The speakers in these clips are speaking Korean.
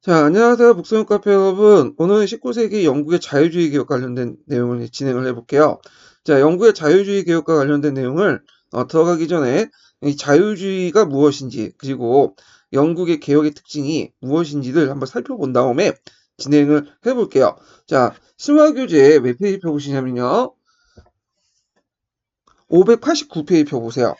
자, 안녕하세요. 북소형 카페 여러분. 오늘은 19세기 영국의 자유주의 개혁 관련된 내용을 진행을 해볼게요. 자, 영국의 자유주의 개혁과 관련된 내용을 들어가기 전에 이 자유주의가 무엇인지, 그리고 영국의 개혁의 특징이 무엇인지를 한번 살펴본 다음에 진행을 해볼게요. 자, 심화교재 몇 페이지 펴보시냐면요. 589페이지 펴보세요.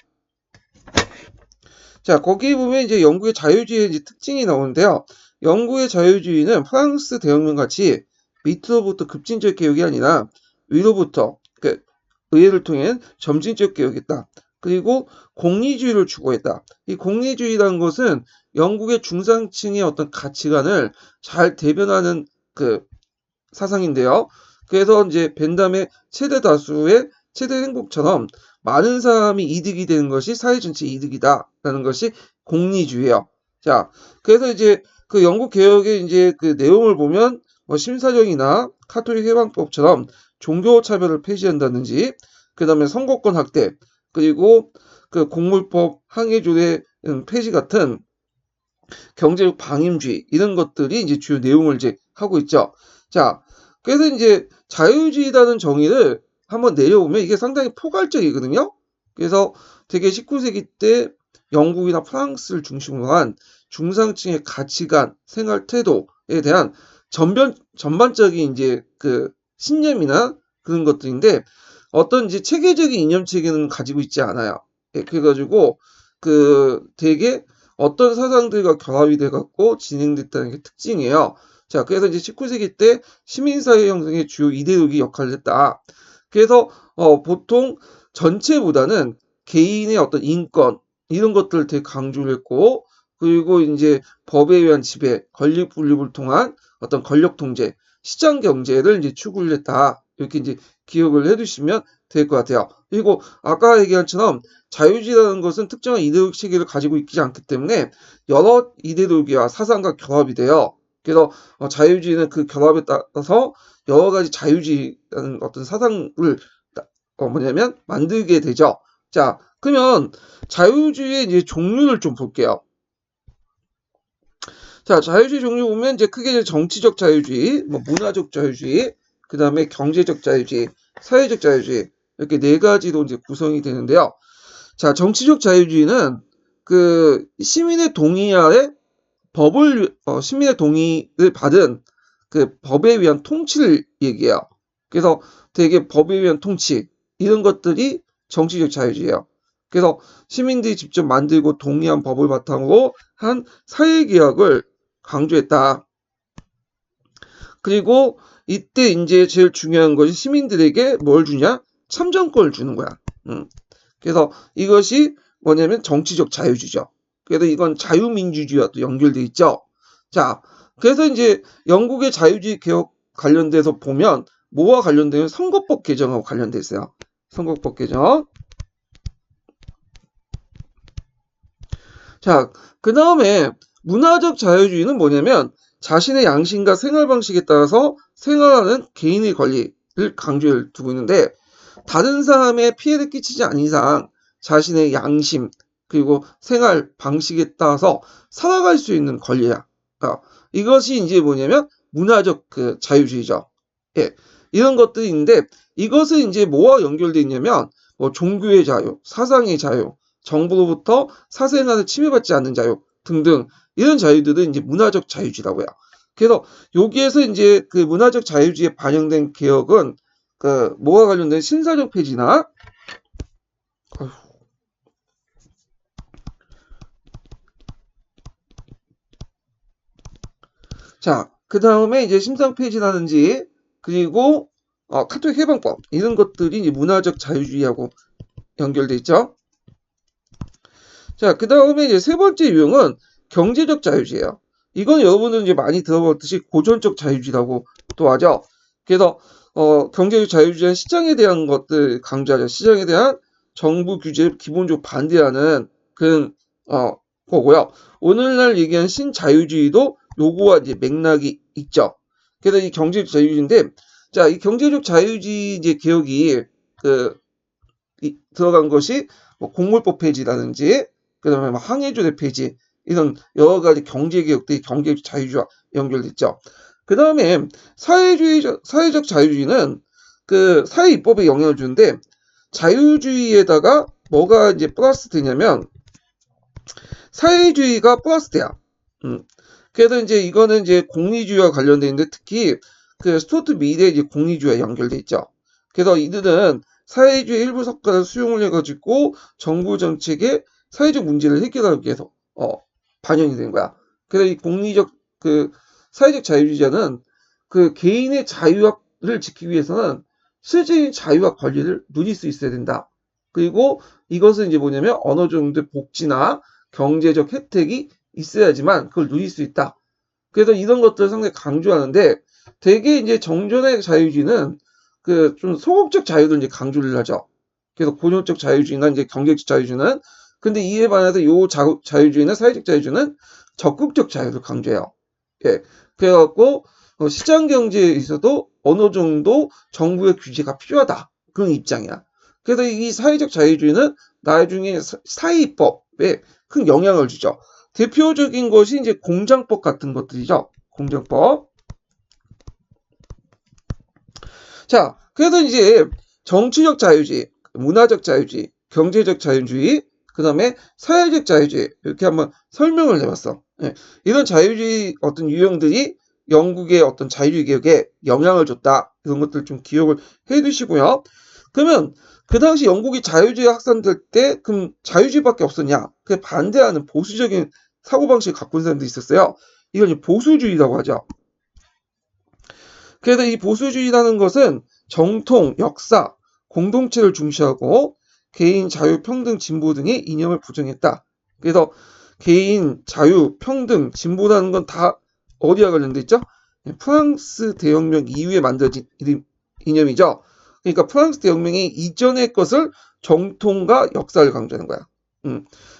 자, 거기 보면 이제 영국의 자유주의의 이제 특징이 나오는데요. 영국의 자유주의는 프랑스 대혁명 같이 밑으로부터 급진적 개혁이 아니라 위로부터, 그러니까 의회를 통해 점진적 개혁이다. 그리고 공리주의를 추구했다. 이 공리주의라는 것은 영국의 중상층의 어떤 가치관을 잘 대변하는 그 사상인데요. 그래서 이제 벤담의 최대 다수의 최대 행복처럼 많은 사람이 이득이 되는 것이 사회 전체 이득이다라는 것이 공리주의예요. 자, 그래서 이제 그 영국 개혁의 이제 그 내용을 보면 뭐 심사령이나 카톨릭 해방법처럼 종교 차별을 폐지한다든지, 그다음에 선거권 확대, 그리고 그 공물법 항해조례 폐지 같은 경제적 방임주의 이런 것들이 이제 주요 내용을 이제 하고 있죠. 자, 그래서 이제 자유주의라는 정의를 한번 내려오면 이게 상당히 포괄적이거든요. 그래서 되게 19세기 때 영국이나 프랑스를 중심으로 한 중상층의 가치관, 생활 태도에 대한 전반적인 이제 그 신념이나 그런 것들인데, 어떤 이제 체계적인 이념 체계는 가지고 있지 않아요. 예, 그래가지고 되게 어떤 사상들과 결합이 돼갖고 진행됐다는 게 특징이에요. 자, 그래서 이제 19세기 때 시민사회 형성의 주요 이데올기 역할을 했다. 그래서 보통 전체보다는 개인의 어떤 인권 이런 것들을 되게 강조를 했고, 그리고 이제 법에 의한 지배, 권력 분립을 통한 어떤 권력 통제, 시장 경제를 이제 추구를 했다. 이렇게 이제 기억을 해두시면 될 것 같아요. 그리고 아까 얘기한 것처럼 자유주의라는 것은 특정한 이데올기 체계를 가지고 있지 않기 때문에 여러 이데올기와 사상과 결합이 돼요. 그래서 자유주의는 그 결합에 따라서 여러 가지 자유주의라는 어떤 사상을 뭐냐면 만들게 되죠. 자, 그러면 자유주의의 이제 종류를 좀 볼게요. 자, 자유주의 종류 보면 이제 크게 정치적 자유주의, 뭐 문화적 자유주의, 그 다음에 경제적 자유주의, 사회적 자유주의 이렇게 네 가지로 이제 구성이 되는데요. 자, 정치적 자유주의는 그 시민의 동의하에 시민의 동의를 받은 그 법에 의한 통치를 얘기해요. 그래서 되게 법에 의한 통치 이런 것들이 정치적 자유주의예요. 그래서 시민들이 직접 만들고 동의한 법을 바탕으로 한 사회개혁을 강조했다. 그리고 이때 이제 제일 중요한 것이 시민들에게 뭘 주냐? 참정권을 주는 거야. 그래서 이것이 뭐냐면 정치적 자유주의죠. 그래서 이건 자유민주주의와 또 연결돼 있죠. 자, 그래서 이제 영국의 자유주의 개혁 관련돼서 보면 뭐와 관련되면 선거법 개정하고 관련돼 있어요. 선거법 개정. 자, 그 다음에 문화적 자유주의는 뭐냐면 자신의 양심과 생활 방식에 따라서 생활하는 개인의 권리를 강조해 두고 있는데, 다른 사람의 피해를 끼치지 않은 이상 자신의 양심 그리고 생활 방식에 따라서 살아갈 수 있는 권리야. 이것이 이제 뭐냐면 문화적 그 자유주의죠. 예, 이런 것들이 있는데 이것은 이제 뭐와 연결돼 있냐면 뭐 종교의 자유, 사상의 자유, 정부로부터 사생활을 침해받지 않는 자유 등등 이런 자유들은 이제 문화적 자유주의라고요. 그래서 여기에서 이제 그 문화적 자유주의에 반영된 개혁은 그 뭐와 관련된 신사적 폐지나 자, 그 다음에 이제 심상 폐지라든지 그리고 카톨릭 해방법 이런 것들이 이제 문화적 자유주의하고 연결돼 있죠. 자, 그 다음에 이제 세 번째 유형은 경제적 자유주의예요. 이건 여러분들 이제 많이 들어봤듯이 고전적 자유주의라고 또 하죠. 그래서 경제적 자유주의는 시장에 대한 것들 강조하죠. 시장에 대한 정부 규제를 기본적으로 반대하는 그런 거고요. 오늘날 얘기한 신자유주의도 요거와 이제 맥락이 있죠. 그래서 이 경제적 자유주의인데, 자, 이 경제적 자유주의 이제 개혁이 들어간 것이 뭐 공물법 폐지라든지, 그다음에 뭐 항해조례 폐지 이런 여러 가지 경제 개혁들이 경제적 자유주의와 연결됐죠. 그 다음에 사회적 자유주의는 그 사회 입법에 영향을 주는데 자유주의에다가 뭐가 이제 플러스 되냐면 사회주의가 플러스 돼요. 그래서 이제 이거는 이제 공리주의와 관련돼 있는데 특히 그 스튜어트 밀의 이제 공리주의와 연결돼 있죠. 그래서 이들은 사회주의 일부 성과를 수용을 해가지고 정부 정책의 사회적 문제를 해결하기 위해서 반영이 된 거야. 그래서 이 공리적 그 사회적 자유주의자는 그 개인의 자유를 지키기 위해서는 실질적인 자유와 권리를 누릴 수 있어야 된다. 그리고 이것은 이제 뭐냐면 어느 정도의 복지나 경제적 혜택이 있어야지만 그걸 누릴 수 있다. 그래서 이런 것들을 상당히 강조하는데 되게 이제 정전의 자유주의는 그 좀 소극적 자유를 이제 강조를 하죠. 그래서 본연적 자유주의나 이제 경제적 자유주의는 근데 이에 반해서 요 자유주의는 사회적 자유주의는 적극적 자유를 강조해요. 예. 그래갖고 시장 경제에 있어도 어느 정도 정부의 규제가 필요하다. 그런 입장이야. 그래서 이 사회적 자유주의는 나중에 사회입법에 큰 영향을 주죠. 대표적인 것이 이제 공장법 같은 것들이죠. 공장법. 자, 그래서 이제 정치적 자유주의, 문화적 자유주의, 경제적 자유주의, 그 다음에 사회적 자유주의 이렇게 한번 설명을 해봤어. 예. 이런 자유주의 어떤 유형들이 영국의 어떤 자유주의 개혁에 영향을 줬다. 이런 것들 좀 기억을 해두시고요. 그러면 그 당시 영국이 자유주의 확산될 때 그럼 자유주의밖에 없었냐? 그 반대하는 보수적인 사고방식을 갖고 있는 사람들이 있었어요. 이걸 보수주의라고 하죠. 그래서 이 보수주의라는 것은 정통, 역사, 공동체를 중시하고 개인 자유, 평등, 진보 등의 이념을 부정했다. 그래서 개인 자유, 평등, 진보라는 건 다 어디와 관련돼 있죠? 프랑스 대혁명 이후에 만들어진 이념이죠. 그러니까 프랑스 대혁명이 이전의 것을 정통과 역사를 강조하는 거야.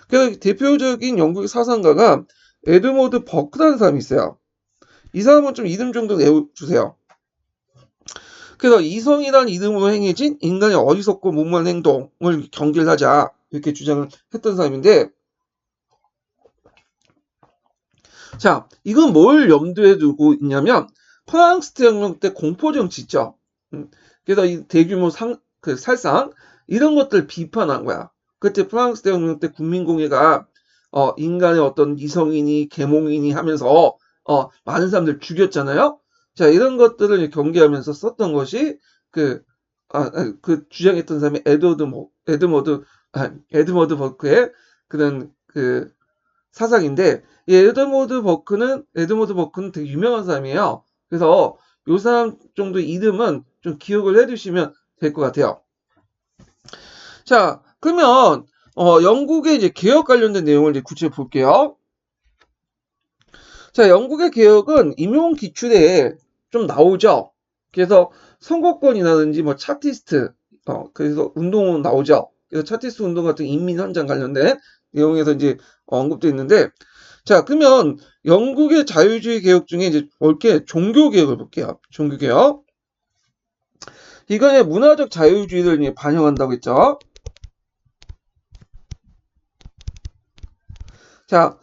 그래서 대표적인 영국의 사상가가 에드워드 버크라는 사람이 있어요. 이 사람은 좀 이름 정도 내주세요. 그래서 이성이라는 이름으로 행해진 인간의 어리석고 무모한 행동을 경계하자 이렇게 주장을 했던 사람인데 자, 이건 뭘 염두에 두고 있냐면 프랑스 대혁명 때 공포정치 있죠. 그래서 이 대규모 살상 이런 것들 비판한 거야. 그때 프랑스 대혁명 때 국민공회가 인간의 어떤 이성이니 계몽이니 하면서 많은 사람들 죽였잖아요. 자, 이런 것들을 경계하면서 썼던 것이 그 주장했던 사람이 에드머드 버크의 그런 그 사상인데, 이 에드머드 버크는 되게 유명한 사람이에요. 그래서 요 사람 정도 이름은 좀 기억을 해두시면 될 것 같아요. 자, 그러면 영국의 이제 개혁 관련된 내용을 이제 구체적으로 볼게요. 자, 영국의 개혁은 임용 기출에 좀 나오죠. 그래서 선거권이라든지 뭐 차티스트, 그래서 운동은 나오죠. 그래서 차티스트 운동 같은 인민 헌장 관련된 내용에서 이제 언급되어 있는데, 자, 그러면 영국의 자유주의 개혁 중에 이제 볼게 종교 개혁을 볼게요. 종교 개혁. 이거는 문화적 자유주의를 이제 반영한다고 했죠. 자,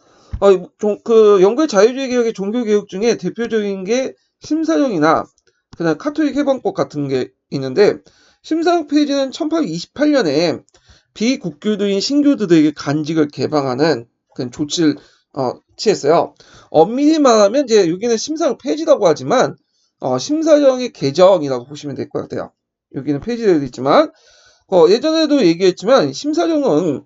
그 영국의 자유주의 개혁의 종교 개혁 중에 대표적인 게 심사령이나 그다음 카톨릭 해방법 같은 게 있는데 심사령 페이지는 1828년에 비국교도인 신교도들에게 간직을 개방하는 그런 조치를 취했어요. 엄밀히 말하면 이제 여기는 심사령 폐지라고 하지만 심사령의 개정이라고 보시면 될 것 같아요. 여기는 폐지되어 있지만 예전에도 얘기했지만 심사령은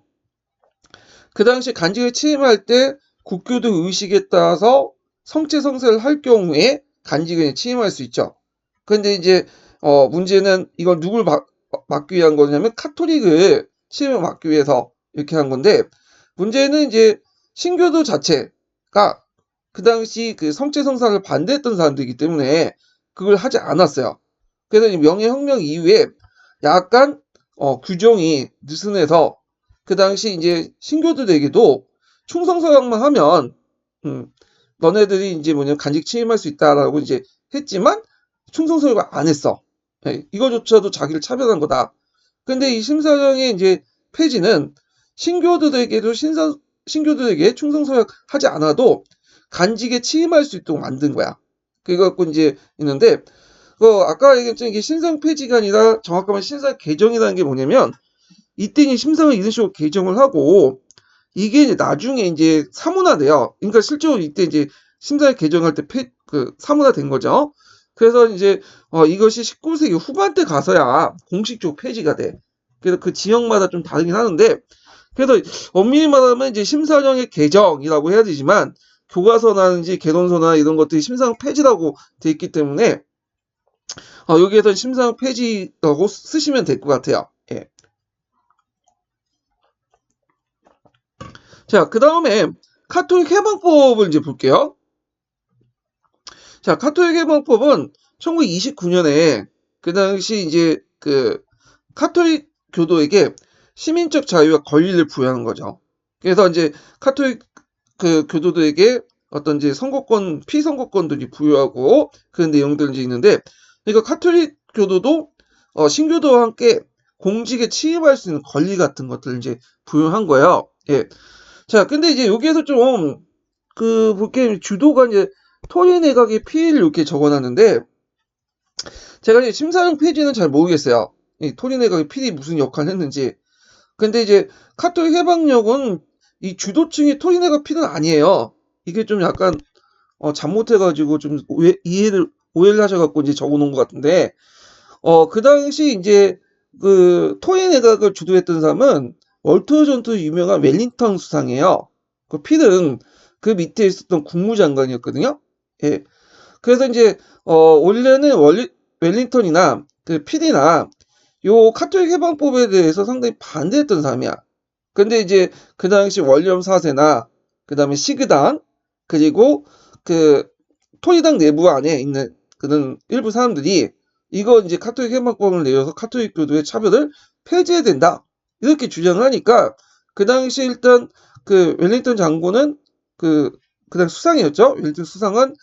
그 당시 간직을 취임할 때 국교도 의식에 따라서 성체 성세를 할 경우에 간직을 취임할 수 있죠. 그런데 이제 문제는 이걸 누굴 막기 위한 거냐면 카톨릭을 취임을 막기 위해서 이렇게 한 건데 문제는 이제 신교도 자체가 그 당시 그 성체 성사를 반대했던 사람들이기 때문에 그걸 하지 않았어요. 그래서 명예혁명 이후에 약간 규정이 느슨해서 그 당시 이제 신교들에게도 충성서약만 하면 너네들이 이제 뭐냐면 간직 취임할 수 있다라고 이제 했지만 충성서약을 안 했어. 예, 이거조차도 자기를 차별한 거다. 근데 이 심사령의 이제 폐지는 신교들에게도 신교들에게 충성서약하지 않아도 간직에 취임할 수 있도록 만든 거야. 그거 갖고 이제 있는데, 아까 얘기했던 이게 신상 폐지가 아니라 정확하면 신상 개정이라는 게 뭐냐면, 이때 이제 심상을 이런 식으로 개정을 하고, 이게 이제 나중에 이제 사문화돼요. 그러니까 실제로 이때 이제 심사를 개정할 때 사문화된 거죠. 그래서 이제 이것이 19세기 후반 때 가서야 공식적으로 폐지가 돼. 그래서 그 지역마다 좀 다르긴 하는데, 그래서 엄밀히 말하면 이제 심사령의 개정이라고 해야 되지만 교과서라든지 개론서나 이런 것들이 심사령 폐지라고 돼 있기 때문에 여기에서 심사령 폐지라고 쓰시면 될 것 같아요. 예. 자, 그 다음에 카톨릭 해방법을 이제 볼게요. 자, 카톨릭 해방법은 1929년에 그 당시 이제 카톨릭 교도에게 시민적 자유와 권리를 부여하는 거죠. 그래서 이제 카톨릭 교도들에게 어떤 이제 선거권, 피선거권들이 부여하고 그런 내용들이 이제 있는데, 그러니까 카톨릭 교도도 신교도와 함께 공직에 취임할 수 있는 권리 같은 것들을 이제 부여한 거예요. 예. 자, 근데 이제 여기에서 좀 볼게 주도가 이제 토리 내각의 피해를 이렇게 적어놨는데, 제가 이제 심사령 폐지는 잘 모르겠어요. 이 토리 내각의 필이 무슨 역할을 했는지. 근데 이제 카톨릭 해방령은 이 주도층이 토리 내각 필은 아니에요. 이게 좀 약간 잘못해가지고 좀 오해를 하셔갖고 이제 적어놓은 것 같은데, 그 당시 이제 토리 내각을 주도했던 사람은 월터 전투 유명한 웰링턴 수상이에요. 그 필은 그 밑에 있었던 국무장관이었거든요. 예. 그래서 이제 원래는 웰링턴이나 필이나 요 카톨릭 해방법에 대해서 상당히 반대했던 사람이야. 근데 이제 그 당시 월렴 4세나 그 다음에 시그당 그리고 토리당 내부 안에 있는 그런 일부 사람들이 이거 이제 카톨릭 해방법을 내려서 카톨릭 교도의 차별을 폐지해야 된다 이렇게 주장을 하니까 그 당시 일단 웰링턴 장군은 그당 수상이었죠. 웰링턴 수상은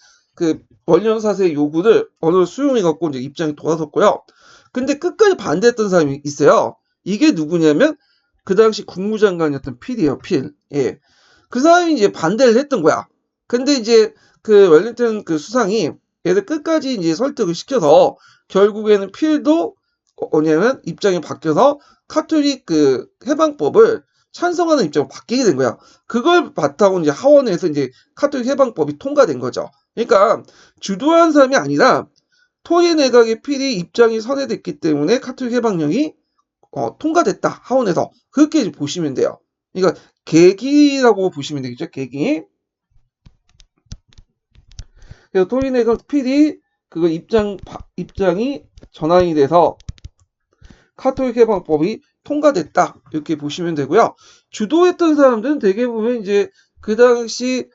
월렴 4세의 요구를 어느 정도 수용해 갖고 이제 입장이 돌아섰고요. 근데 끝까지 반대했던 사람이 있어요. 이게 누구냐면 그 당시 국무장관이었던 필이에요. 필. 예. 그 사람이 이제 반대를 했던 거야. 근데 이제 웰링턴 수상이 얘를 끝까지 이제 설득을 시켜서 결국에는 필도 뭐냐면 입장이 바뀌어서 카톨릭 해방법을 찬성하는 입장으로 바뀌게 된 거야. 그걸 바탕으로 이제 하원에서 이제 카톨릭 해방법이 통과된 거죠. 그러니까 주도한 사람이 아니라 토리 내각의 필이 입장이 선회됐기 때문에 카톨릭 해방령이 통과됐다. 하원에서. 그렇게 보시면 돼요. 그러니까 계기라고 보시면 되겠죠. 계기. 그래서 토리 내각 필이 입장이 전환이 돼서 카톨릭 해방법이 통과됐다. 이렇게 보시면 되고요. 주도했던 사람들은 대개 보면 이제 그 당시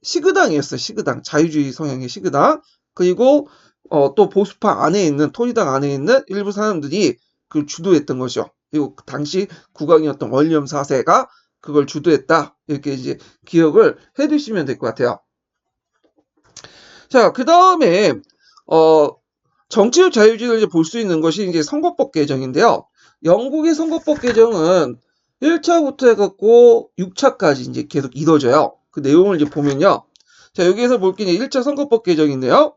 시그당이었어요. 시그당. 자유주의 성향의 시그당. 그리고 또 보수파 안에 있는 토리당 안에 있는 일부 사람들이 그걸 주도했던 거죠. 그리고 당시 국왕이었던 월렴 4세가 그걸 주도했다. 이렇게 이제 기억을 해두시면 될 것 같아요. 자, 그 다음에 정치적 자유주의를 이제 볼 수 있는 것이 이제 선거법 개정인데요. 영국의 선거법 개정은 1차부터 해갖고 6차까지 이제 계속 이뤄져요. 그 내용을 이제 보면요. 자, 여기에서 볼 게 1차 선거법 개정인데요.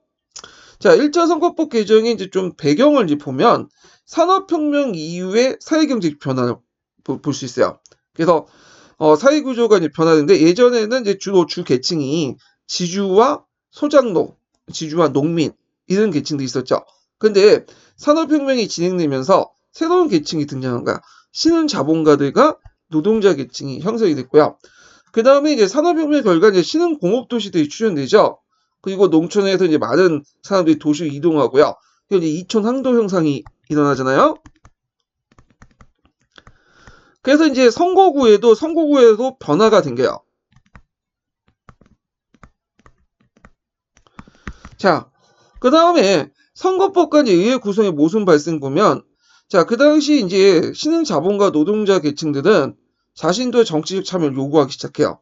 자, 1차 선거법 개정의 이제 좀 배경을 이제 보면 산업혁명 이후의 사회경제적 변화를 볼 수 있어요. 그래서 사회구조가 이제 변화되는데 예전에는 이제 주로 주 계층이 지주와 소작농, 지주와 농민 이런 계층도 있었죠. 근데 산업혁명이 진행되면서 새로운 계층이 등장한 거야. 신흥자본가들과 노동자 계층이 형성이 됐고요. 그 다음에 이제 산업혁명 결과 이제 신흥공업도시들이 출현되죠. 그리고 농촌에서 이제 많은 사람들이 도시로 이동하고요. 그리고 이제 이촌 항도 형상이 일어나잖아요. 그래서 이제 선거구에도 변화가 생겨요. 자, 그 다음에 선거법과 이제 의회 구성의 모순 발생 보면, 자, 그 당시 이제 신흥자본가 노동자 계층들은 자신도의 정치적 참여를 요구하기 시작해요.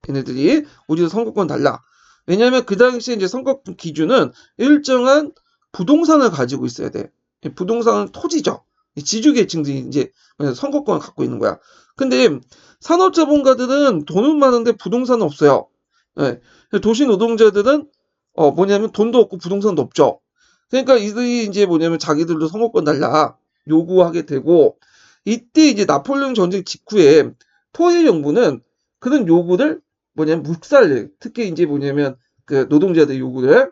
얘네들이 우리도 선거권 달라. 왜냐하면 그 당시에 이제 선거 기준은 일정한 부동산을 가지고 있어야 돼. 부동산은 토지죠. 지주계층들이 이제 선거권을 갖고 있는 거야. 근데 산업자본가들은 돈은 많은데 부동산은 없어요. 예. 도시 노동자들은 뭐냐면 돈도 없고 부동산도 없죠. 그러니까 이들이 이제 뭐냐면 자기들도 선거권 달라 요구하게 되고, 이때 이제 나폴레옹 전쟁 직후에 토일 정부는 그런 요구를 뭐냐면 묵살해. 특히 이제 뭐냐면 그 노동자들 요구를.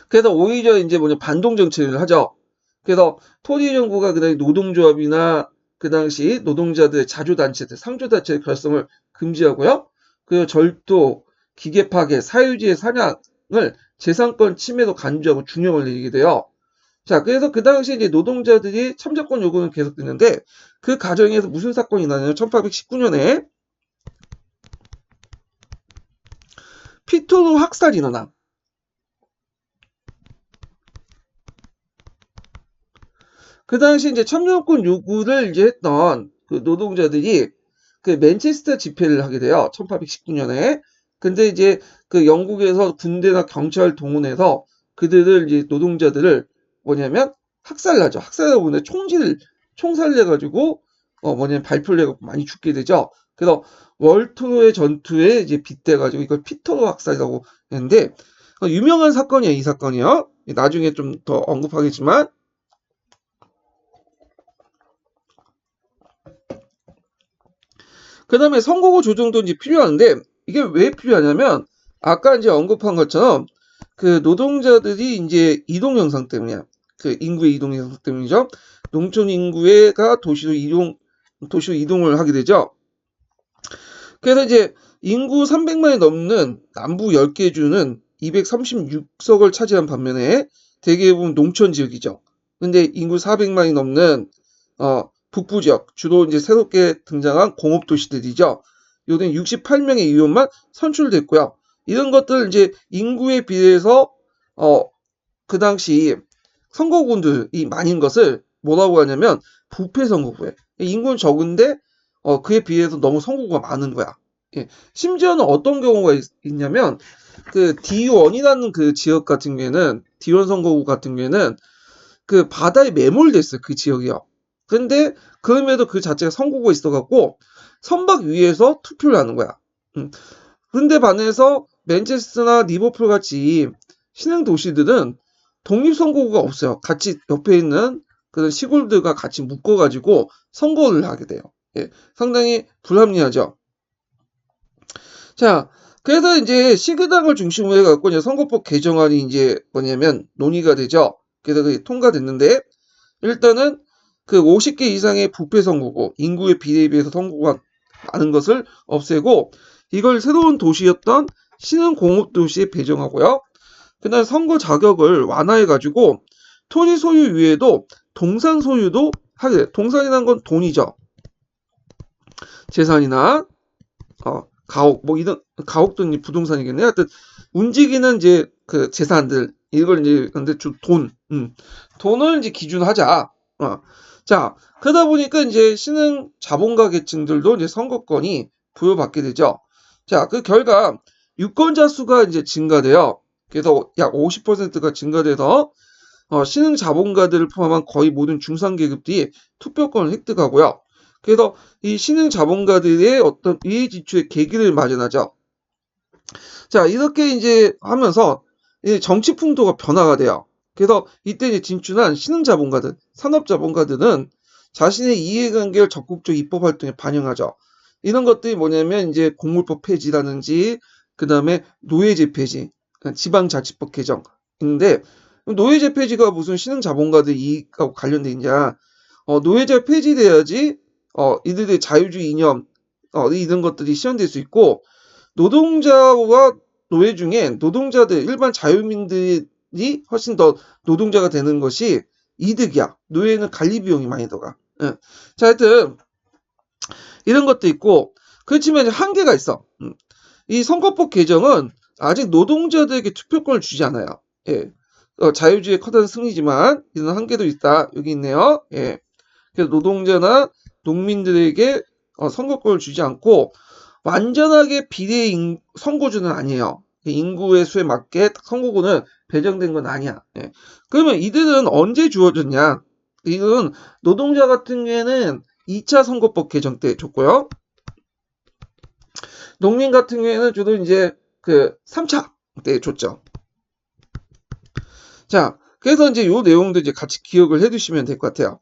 그래서 오히려 이제 뭐냐 반동 정책을 하죠. 그래서 토리 정부가 그 당시 노동조합이나 그 당시 노동자들의 자주단체들, 상조단체의 결성을 금지하고요. 그리고 절도, 기계 파괴, 사유지의 사냥을 재산권 침해도 간주하고 중형을 내리게 돼요. 자, 그래서 그 당시 이제 노동자들이 참정권 요구는 계속됐는데, 그 과정에서 무슨 사건이 나냐면 1819년에 피토로 학살이 일어나. 그 당시 이제 참정권 요구를 이제 했던 그 노동자들이 그 맨체스터 집회를 하게 돼요. 1819년에. 근데 이제 그 영국에서 군대나 경찰 동원해서 그들을 이제 노동자들을 뭐냐면 학살하죠. 학살하다 보니 총살내가지고 뭐냐면 발표를 해갖고 많이 죽게 되죠. 그래서 월트로의 전투에 이제 빗대가지고 이걸 피터로 학살이라고 했는데, 유명한 사건이에요. 이 사건이요. 나중에 좀 더 언급하겠지만. 그 다음에 선거구 조정도 이제 필요한데, 이게 왜 필요하냐면, 아까 이제 언급한 것처럼, 그 노동자들이 이제 이동 현상 때문이야. 그 인구의 이동 현상 때문이죠. 농촌 인구가 도시로 이동을 하게 되죠. 그래서 이제 인구 300만이 넘는 남부 10개 주는 236석을 차지한 반면에 대부분 농촌 지역이죠. 근데 인구 400만이 넘는 북부 지역, 주로 이제 새롭게 등장한 공업 도시들이죠. 요는 68명의 의원만 선출됐고요. 이런 것들 이제 인구에 비해서 그 당시 선거구들이 많은 것을 뭐라고 하냐면 부패 선거구에. 인구는 적은데 그에 비해서 너무 선거구가 많은 거야. 예. 심지어는 어떤 경우가 있냐면 그 D1이라는 그 지역 같은 경우에는 D1 선거구 같은 경우에는 그 바다에 매몰됐어요. 그 지역이요. 근데 그럼에도 그 자체가 선거구가 있어갖고 선박 위에서 투표를 하는 거야. 근데 반해서 맨체스터나 리버풀 같이 신흥 도시들은 독립선거구가 없어요. 같이 옆에 있는 그런 시골들과 같이 묶어가지고 선거를 하게 돼요. 예, 상당히 불합리하죠. 자, 그래서 이제 시그당을 중심으로 해갖고 이제 선거법 개정안이 이제 뭐냐면 논의가 되죠. 그래서 그게 통과됐는데, 일단은 그 50개 이상의 부패 선거구, 인구의 비례에 비해서 선거구가 많은 것을 없애고, 이걸 새로운 도시였던 신흥 공업 도시에 배정하고요. 그다음 선거 자격을 완화해가지고 토지 소유 외에도 동산 소유도 하게 돼. 동산이란 건 돈이죠. 재산이나 가옥, 뭐 이런 가옥도 부동산이겠네요. 하여튼 움직이는 이제 그 재산들, 이걸 이제 근데 돈을 이제 기준하자. 자, 그러다 보니까 이제 신흥 자본가 계층들도 이제 선거권이 부여받게 되죠. 자, 그 결과 유권자 수가 이제 증가돼요. 그래서 약 50%가 증가돼서 신흥 자본가들을 포함한 거의 모든 중산 계급들이 투표권을 획득하고요. 그래서 이 신흥 자본가들의 어떤 이해 지출의 계기를 마련하죠. 자, 이렇게 이제 하면서 정치 풍토가 변화가 돼요. 그래서 이때 이제 진출한 신흥 자본가들, 산업 자본가들은 자신의 이해관계를 적극적 입법 활동에 반영하죠. 이런 것들이 뭐냐면 이제 공물법 폐지라든지 그 다음에 노예제 폐지, 지방자치법 개정인데, 노예제 폐지가 무슨 신흥 자본가들 이익하고 관련돼 있냐? 노예제 폐지돼야지 이들의 자유주의 이념 이런 것들이 실현될 수 있고, 노동자와 노예 중에 노동자들, 일반 자유민들이 훨씬 더 노동자가 되는 것이 이득이야. 노예는 관리 비용이 많이 들어가. 예. 자, 하여튼 이런 것도 있고, 그렇지만 이제 한계가 있어. 이 선거법 개정은 아직 노동자들에게 투표권을 주지 않아요. 예. 자유주의의 커다란 승리지만 이런 한계도 있다. 여기 있네요. 예. 그래서 노동자나 농민들에게 선거권을 주지 않고 완전하게 비례 선거주는 아니에요. 인구의 수에 맞게 선거구는 배정된 건 아니야. 예. 그러면 이들은 언제 주어졌냐? 이건 노동자 같은 경우에는 2차 선거법 개정 때 줬고요. 농민 같은 경우에는 주로 이제 그 3차 때 줬죠. 자, 그래서 이제 요 내용도 이제 같이 기억을 해두시면 될 것 같아요.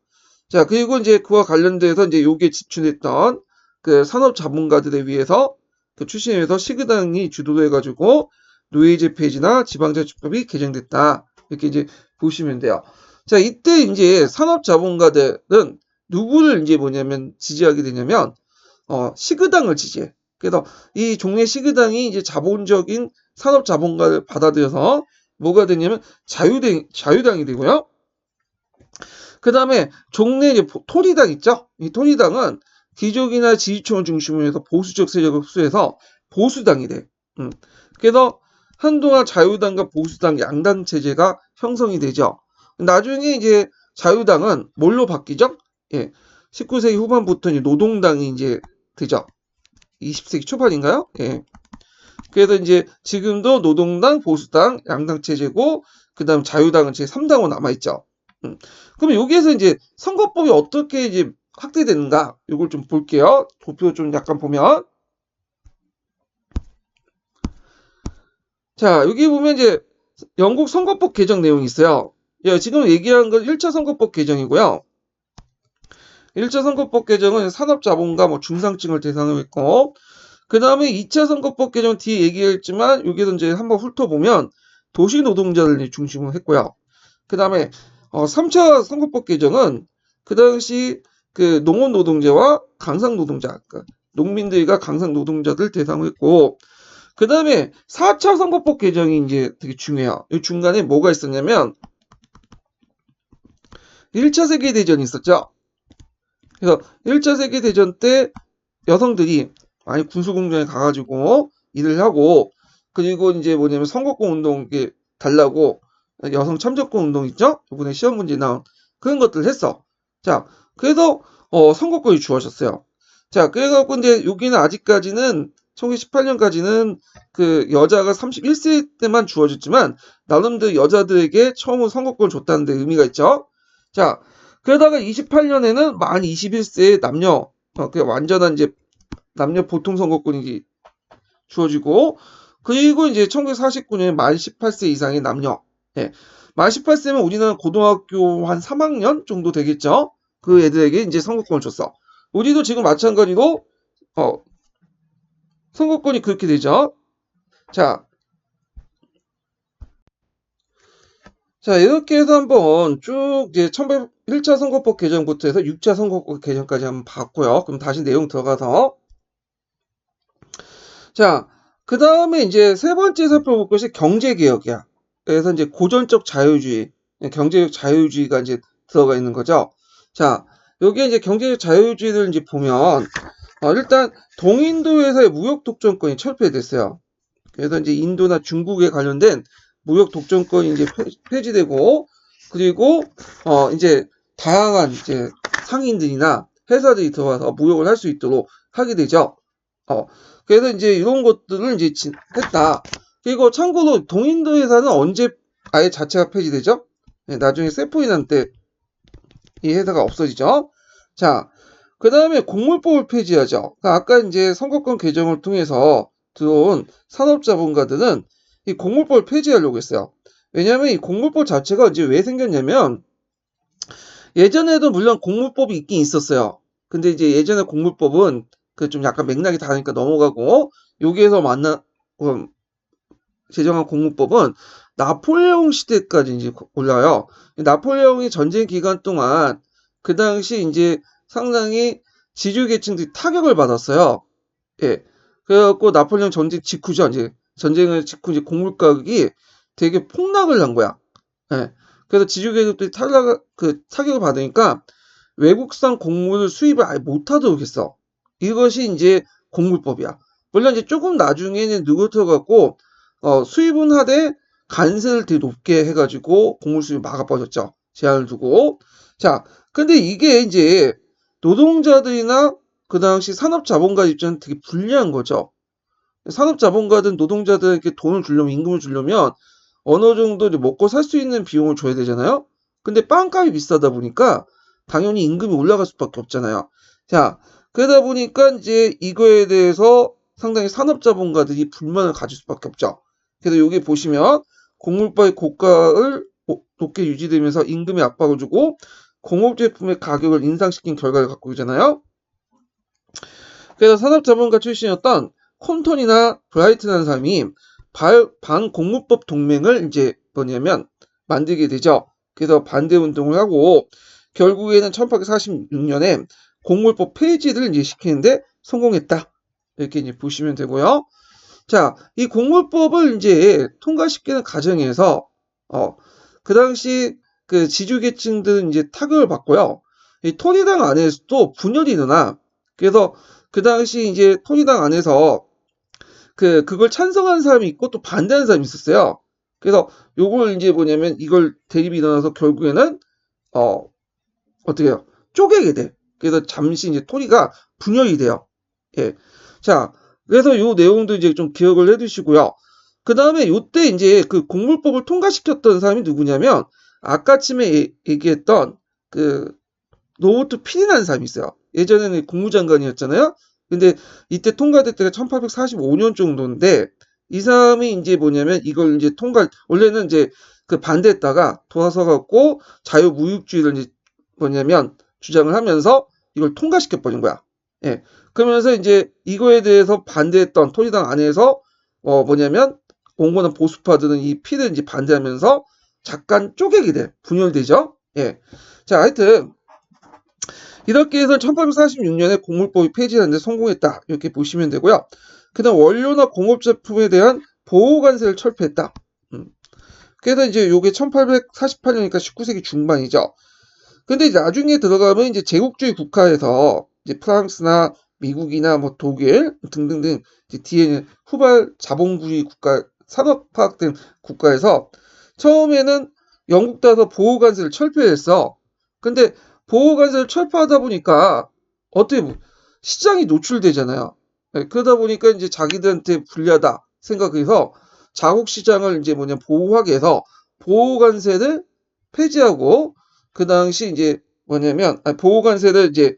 자, 그리고 이제 그와 관련돼서 이제 요게 집중했던 그 산업자본가들에 의해서 그 출신에서 시그당이 주도를 해가지고 노예제 폐지나 지방자치법이 개정됐다. 이렇게 이제 보시면 돼요. 자, 이때 이제 산업자본가들은 누구를 이제 뭐냐면 지지하게 되냐면 시그당을 지지해. 그래서 이 종래 시그당이 이제 자본적인 산업자본가를 받아들여서 뭐가 되냐면 자유당이 되고요. 그 다음에 종래 이제 토리당 있죠? 이 토리당은 귀족이나 지지층을 중심으로 해서 보수적 세력을 흡수해서 보수당이 돼. 그래서 한동안 자유당과 보수당 양당 체제가 형성이 되죠. 나중에 이제 자유당은 뭘로 바뀌죠? 예. 19세기 후반부터 이제 노동당이 이제 되죠. 20세기 초반인가요? 예. 그래서 이제 지금도 노동당, 보수당, 양당 체제고, 그 다음 자유당은 제 3당으로 남아있죠. 그럼 여기에서 이제 선거법이 어떻게 이제 확대되는가? 이걸 좀 볼게요. 도표 좀 약간 보면. 자, 여기 보면 이제 영국 선거법 개정 내용이 있어요. 예, 지금 얘기한 건 1차 선거법 개정이고요. 1차 선거법 개정은 산업자본가 뭐 중상층을 대상으로 했고, 그 다음에 2차 선거법 개정 뒤에 얘기했지만, 여기서 이제 한번 훑어보면 도시 노동자를 중심으로 했고요. 그 다음에 3차 선거법 개정은 그 당시 그 농원 노동자와 강상 노동자, 그러니까 농민들과 강상 노동자들 대상으로 했고, 그 다음에 4차 선거법 개정이 이제 되게 중요해요. 이 중간에 뭐가 있었냐면 1차 세계대전이 있었죠. 그래서 1차 세계대전 때 여성들이 많이 군수공장에 가가지고 일을 하고, 그리고 이제 뭐냐면 선거권 운동 달라고 여성 참정권 운동 있죠? 이번에 시험 문제 나온 그런 것들을 했어. 자, 그래서 선거권이 주어졌어요. 자, 그래갖고 이제 여기는 아직까지는 1918년까지는 그 여자가 31세 때만 주어졌지만 나름대로 여자들에게 처음으로 선거권을 줬다는 데 의미가 있죠. 자, 그러다가 28년에는 만 21세의 남녀 그 완전한 이제 남녀 보통 선거권이 주어지고, 그리고 이제 1949년에 만 18세 이상의 남녀, 예. 만 18세면 우리나라 고등학교 한 3학년 정도 되겠죠? 그 애들에게 이제 선거권을 줬어. 우리도 지금 마찬가지로 선거권이 그렇게 되죠. 자, 이렇게 해서 한번 쭉 이제 1차 선거법 개정부터 해서 6차 선거법 개정까지 한번 봤고요. 그럼 다시 내용 들어가서 자, 그 다음에 이제 세 번째 살펴볼 것이 경제개혁이야. 그래서 이제 고전적 자유주의, 경제적 자유주의가 이제 들어가 있는 거죠. 자, 여기에 이제 경제적 자유주의를 이제 보면, 일단 동인도에서의 무역 독점권이 철폐됐어요. 그래서 이제 인도나 중국에 관련된 무역 독점권이 이제 폐지되고, 그리고, 이제 다양한 이제 상인들이나 회사들이 들어와서 무역을 할 수 있도록 하게 되죠. 그래서 이제 이런 것들을 이제 했다. 그리고 참고로 동인도 회사는 언제 아예 자체가 폐지되죠? 네, 나중에 세포인한 때 이 회사가 없어지죠. 자, 그 다음에 공물법을 폐지하죠. 그러니까 아까 이제 선거권 개정을 통해서 들어온 산업자본가들은 이 공물법을 폐지하려고 했어요. 왜냐하면 이 공물법 자체가 이제 왜 생겼냐면 예전에도 물론 공물법이 있긴 있었어요. 근데 이제 예전에 공물법은 그 좀 약간 맥락이 다르니까 넘어가고, 여기에서 제정한 공무법은 나폴레옹 시대까지 이제 올라요. 나폴레옹이 전쟁 기간 동안 그 당시 이제 상당히 지주계층들이 타격을 받았어요. 예. 그래갖고 나폴레옹 전쟁 직후죠. 이제 전쟁을 직후 이제 곡물 가격이 되게 폭락을 한 거야. 예. 그래서 지주계층들이 타격을 받으니까 외국산 곡물을 수입을 아예 못하도록 했어. 이것이 이제 곡물법이야. 물론 이제 조금 나중에는 누구터갖고 수입은 하되 관세를 되게 높게 해가지고 곡물 수입 막아버렸죠. 제한을 두고. 자, 근데 이게 이제 노동자들이나 그 당시 산업자본가 입장은 되게 불리한 거죠. 산업자본가든 노동자들에게 돈을 주려면, 임금을 주려면 어느 정도 이제 먹고 살 수 있는 비용을 줘야 되잖아요. 근데 빵값이 비싸다 보니까 당연히 임금이 올라갈 수밖에 없잖아요. 자, 그러다 보니까 이제 이거에 대해서 상당히 산업자본가들이 불만을 가질 수밖에 없죠. 그래서 여기 보시면 곡물법의 고가를 높게 유지되면서 임금에 압박을 주고 공업제품의 가격을 인상시킨 결과를 갖고 있잖아요. 그래서 산업자본가 출신이었던 콘톤이나 브라이트라는 사람이 반공물법 동맹을 이제 뭐냐면 만들게 되죠. 그래서 반대 운동을 하고 결국에는 1846년에 공물법 폐지를 이제 시키는데 성공했다. 이렇게 이제 보시면 되고요. 자, 이 공물법을 이제 통과시키는 과정에서 그 당시 그 지주계층들은 이제 타격을 받고요. 이 토리당 안에서도 분열이 일어나. 그래서 그 당시 이제 토리당 안에서 그걸 찬성하는 사람이 있고 또 반대하는 사람이 있었어요. 그래서 요걸 이제 뭐냐면 이걸 대립이 일어나서 결국에는 어떻게 해요? 쪼개게 돼. 그래서 잠시 이제 토리가 분열이 돼요. 예. 자, 그래서 요 내용도 이제 좀 기억을 해두시고요. 그 다음에 요때 이제 그 공물법을 통과시켰던 사람이 누구냐면 아까쯤에 얘기했던 그 로버트 필이라는 사람이 있어요. 예전에는 국무장관이었잖아요. 근데 이때 통과될 때가 1845년 정도인데 이 사람이 이제 뭐냐면 이걸 이제 원래는 이제 그 반대했다가 돌아서 갖고 자유무역주의를 이제 뭐냐면 주장을 하면서 이걸 통과시켜 버린 거야. 예. 그러면서 이제 이거에 대해서 반대했던 토리당 안에서 뭐냐면 온건한 보수파들은 이 필을 이제 반대하면서 잠깐 쪼개게 돼. 분열되죠. 예. 자, 하여튼 이렇게 해서 1846년에 공물법이 폐지하는 데 성공했다. 이렇게 보시면 되고요. 그 다음 원료나 공업제품에 대한 보호관세를 철폐했다. 그래서 이제 요게 1848년이니까 19세기 중반이죠. 근데 이제 나중에 들어가면 이제 제국주의 국가에서 이제 프랑스나 미국이나 뭐 독일 등등등 이제 뒤에는 후발 자본주의 국가 산업화된 국가에서 처음에는 영국 따라서 보호관세를 철폐했어. 근데 보호관세를 철폐하다 보니까 어떻게 시장이 노출되잖아요. 그러다 보니까 이제 자기들한테 불리하다 생각해서 자국 시장을 이제 보호하기 위해서 보호관세를 폐지하고 그 당시 이제 보호관세를 이제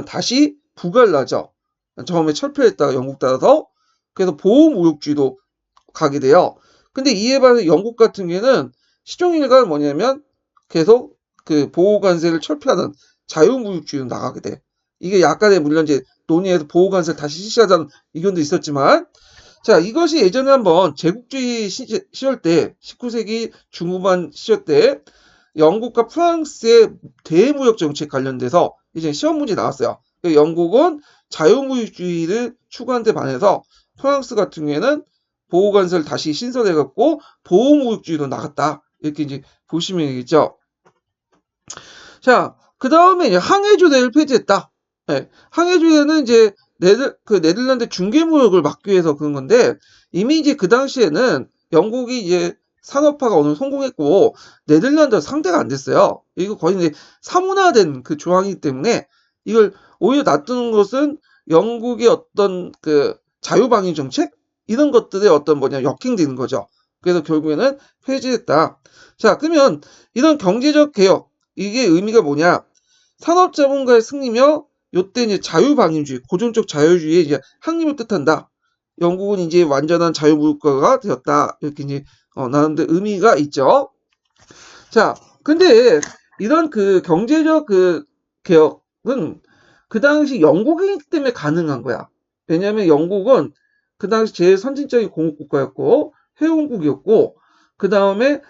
다시 부과를 하죠. 처음에 철폐했다가 영국 따라서 그래서 보호무역주의로 가게 돼요. 근데 이에 반해 영국 같은 경우에는 시종일관 계속 그 보호관세를 철폐하는 자유무역주의로 나가게 돼. 이게 약간의 물론 이제 논의에서 보호관세를 다시 실시하자는 의견도 있었지만 자, 이것이 예전에 한번 제국주의 시절 때 19세기 중후반 시절 때 영국과 프랑스의 대무역 정책 관련돼서 이제 시험 문제 나왔어요. 영국은 자유무역주의를 추구하는 데 반해서 프랑스 같은 경우에는 보호관세를 다시 신설해갖고 보호무역주의로 나갔다. 이렇게 이제 보시면 되겠죠. 자, 그 다음에 이제 항해조례를 폐지했다. 네, 항해조례는 이제 네덜란드 중개무역을 막기 위해서 그런 건데 이미 이제 그 당시에는 영국이 이제 산업화가 어느 정도 성공했고 네덜란드가 상대가 안 됐어요. 이거 거의 이제 사문화된 그 조항이기 때문에 이걸 오히려 놔두는 것은 영국의 어떤 그 자유방위 정책 이런 것들의 어떤 역행되는 거죠. 그래서 결국에는 폐지했다. 자, 그러면 이런 경제적 개혁 이게 의미가 뭐냐? 산업자본가의 승리며 요때 이제 자유방임주의, 고전적 자유주의의 이제 확립을 뜻한다. 영국은 이제 완전한 자유무역국가가 되었다. 이렇게 이제 나는데 의미가 있죠. 자, 근데 이런 그 경제적 그 개혁은 그 당시 영국이기 때문에 가능한 거야. 왜냐하면 영국은 그 당시 제일 선진적인 공업국가였고 회원국이었고 그 다음에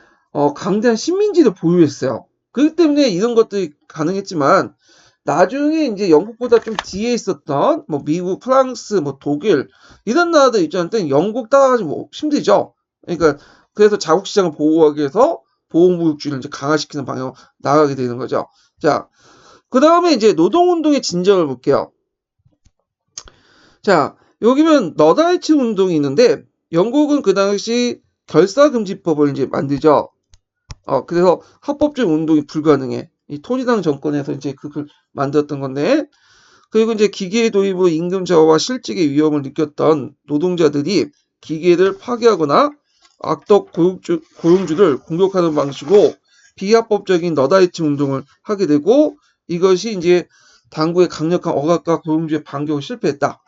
강대한 식민지를 보유했어요. 그렇기 때문에 이런 것들이 가능했지만 나중에 이제 영국보다 좀 뒤에 있었던 미국, 프랑스, 독일 이런 나라들 입장에서는 영국 따라가기 힘들죠. 그러니까 그래서 자국 시장을 보호하기 위해서 보호무역주의를 이제 강화시키는 방향으로 나가게 되는 거죠. 자, 그 다음에 이제 노동운동의 진정을 볼게요. 자, 여기면 너다이츠 운동이 있는데 영국은 그 당시 결사금지법을 이제 만들죠. 그래서 합법적 운동이 불가능해. 이 토리당 정권에서 이제 그걸 만들었던 건데, 그리고 이제 기계 도입으로 임금 저하와 실직의 위험을 느꼈던 노동자들이 기계를 파괴하거나 악덕 고용주를 공격하는 방식으로 비합법적인 너다이치 운동을 하게 되고 이것이 이제 당국의 강력한 억압과 고용주의 반격을 실패했다.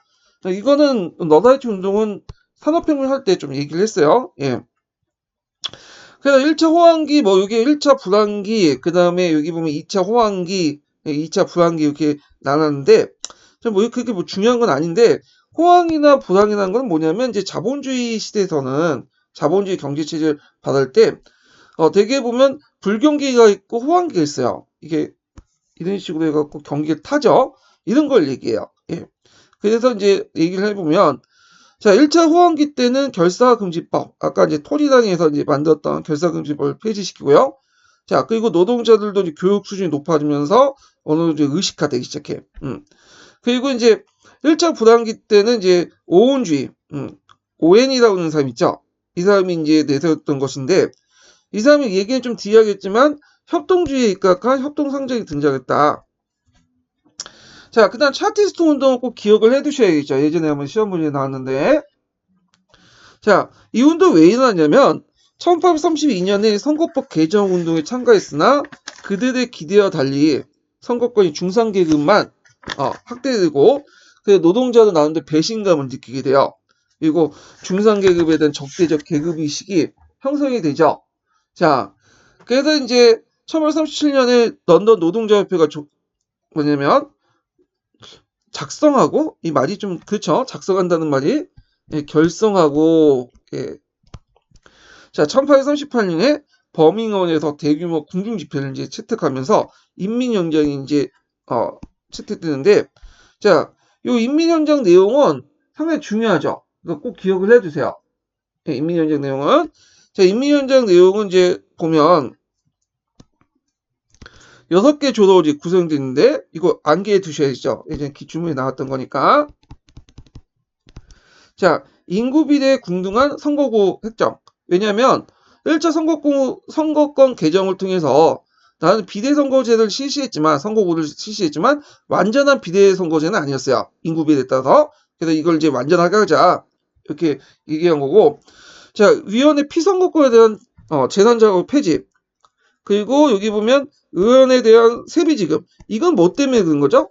이거는 너다이치 운동은 산업혁명 할 때 좀 얘기를 했어요. 예. 그래서 1차 호황기, 뭐, 여기 1차 불황기, 그 다음에 여기 보면 2차 호황기, 2차 불황기 이렇게 나눴는데, 뭐, 그렇게 뭐 중요한 건 아닌데, 호황이나 불황이라는 건 뭐냐면, 이제 자본주의 시대에서는 자본주의 경제체제를 받을 때, 대개 보면 불경기가 있고 호황기가 있어요. 이게 이런 식으로 해갖고 경기가 타죠? 이런 걸 얘기해요. 예. 그래서 이제 얘기를 해보면, 자, 1차 호황기 때는 결사금지법, 아까 이제 토리당에서 이제 만들었던 결사금지법을 폐지시키고요. 자, 그리고 노동자들도 이제 교육 수준이 높아지면서 어느 정도 의식화되기 시작해. 그리고 이제 1차 불황기 때는 이제 오온주의, 오엔이라고 하는 사람 있죠? 이 사람이 이제 내세웠던 것인데, 이 사람이 얘기는 좀 뒤에 하겠지만, 협동주의에 입각한 협동상정이 등장했다. 자, 그 다음 차티스트 운동은 꼭 기억을 해두셔야겠죠. 예전에 한번 시험 문제에 나왔는데. 자, 이 운동 왜 일어났냐면 1832년에 선거법 개정 운동에 참가했으나 그들의 기대와 달리 선거권이 중산계급만 확대되고 그 노동자도 나오는데 배신감을 느끼게 돼요. 그리고 중산계급에 대한 적대적 계급의식이 형성이 되죠. 자, 그래서 이제 1837년에 런던 노동자협회가 뭐냐면 작성하고 이 말이 좀 그렇죠. 작성한다는 말이 결성하고 자 1838년에 버밍엄에서 대규모 궁중 집회를 이제 채택하면서 인민연장이 이제 채택되는데 자 요 인민연장 내용은 상당히 중요하죠. 이거 꼭 기억을 해주세요. 인민연장 내용은 자 인민연장 내용은 이제 보면 6개 조로 구성되어 있는데 이거 암기해 두셔야죠. 예전에 기출문에 나왔던 거니까. 자, 인구 비례에 균등한 선거구 획정. 왜냐하면 1차 선거권 개정을 통해서 나는 비례선거제를 실시했지만 선거구를 실시했지만 완전한 비례선거제는 아니었어요. 인구 비례에 따라서. 그래서 이걸 이제 완전하게 하자. 이렇게 얘기한 거고. 자, 위원회 피선거권에 대한 재산자금 폐지. 그리고 여기 보면 의원에 대한 세비 지급. 이건 뭐 때문에 그런 거죠?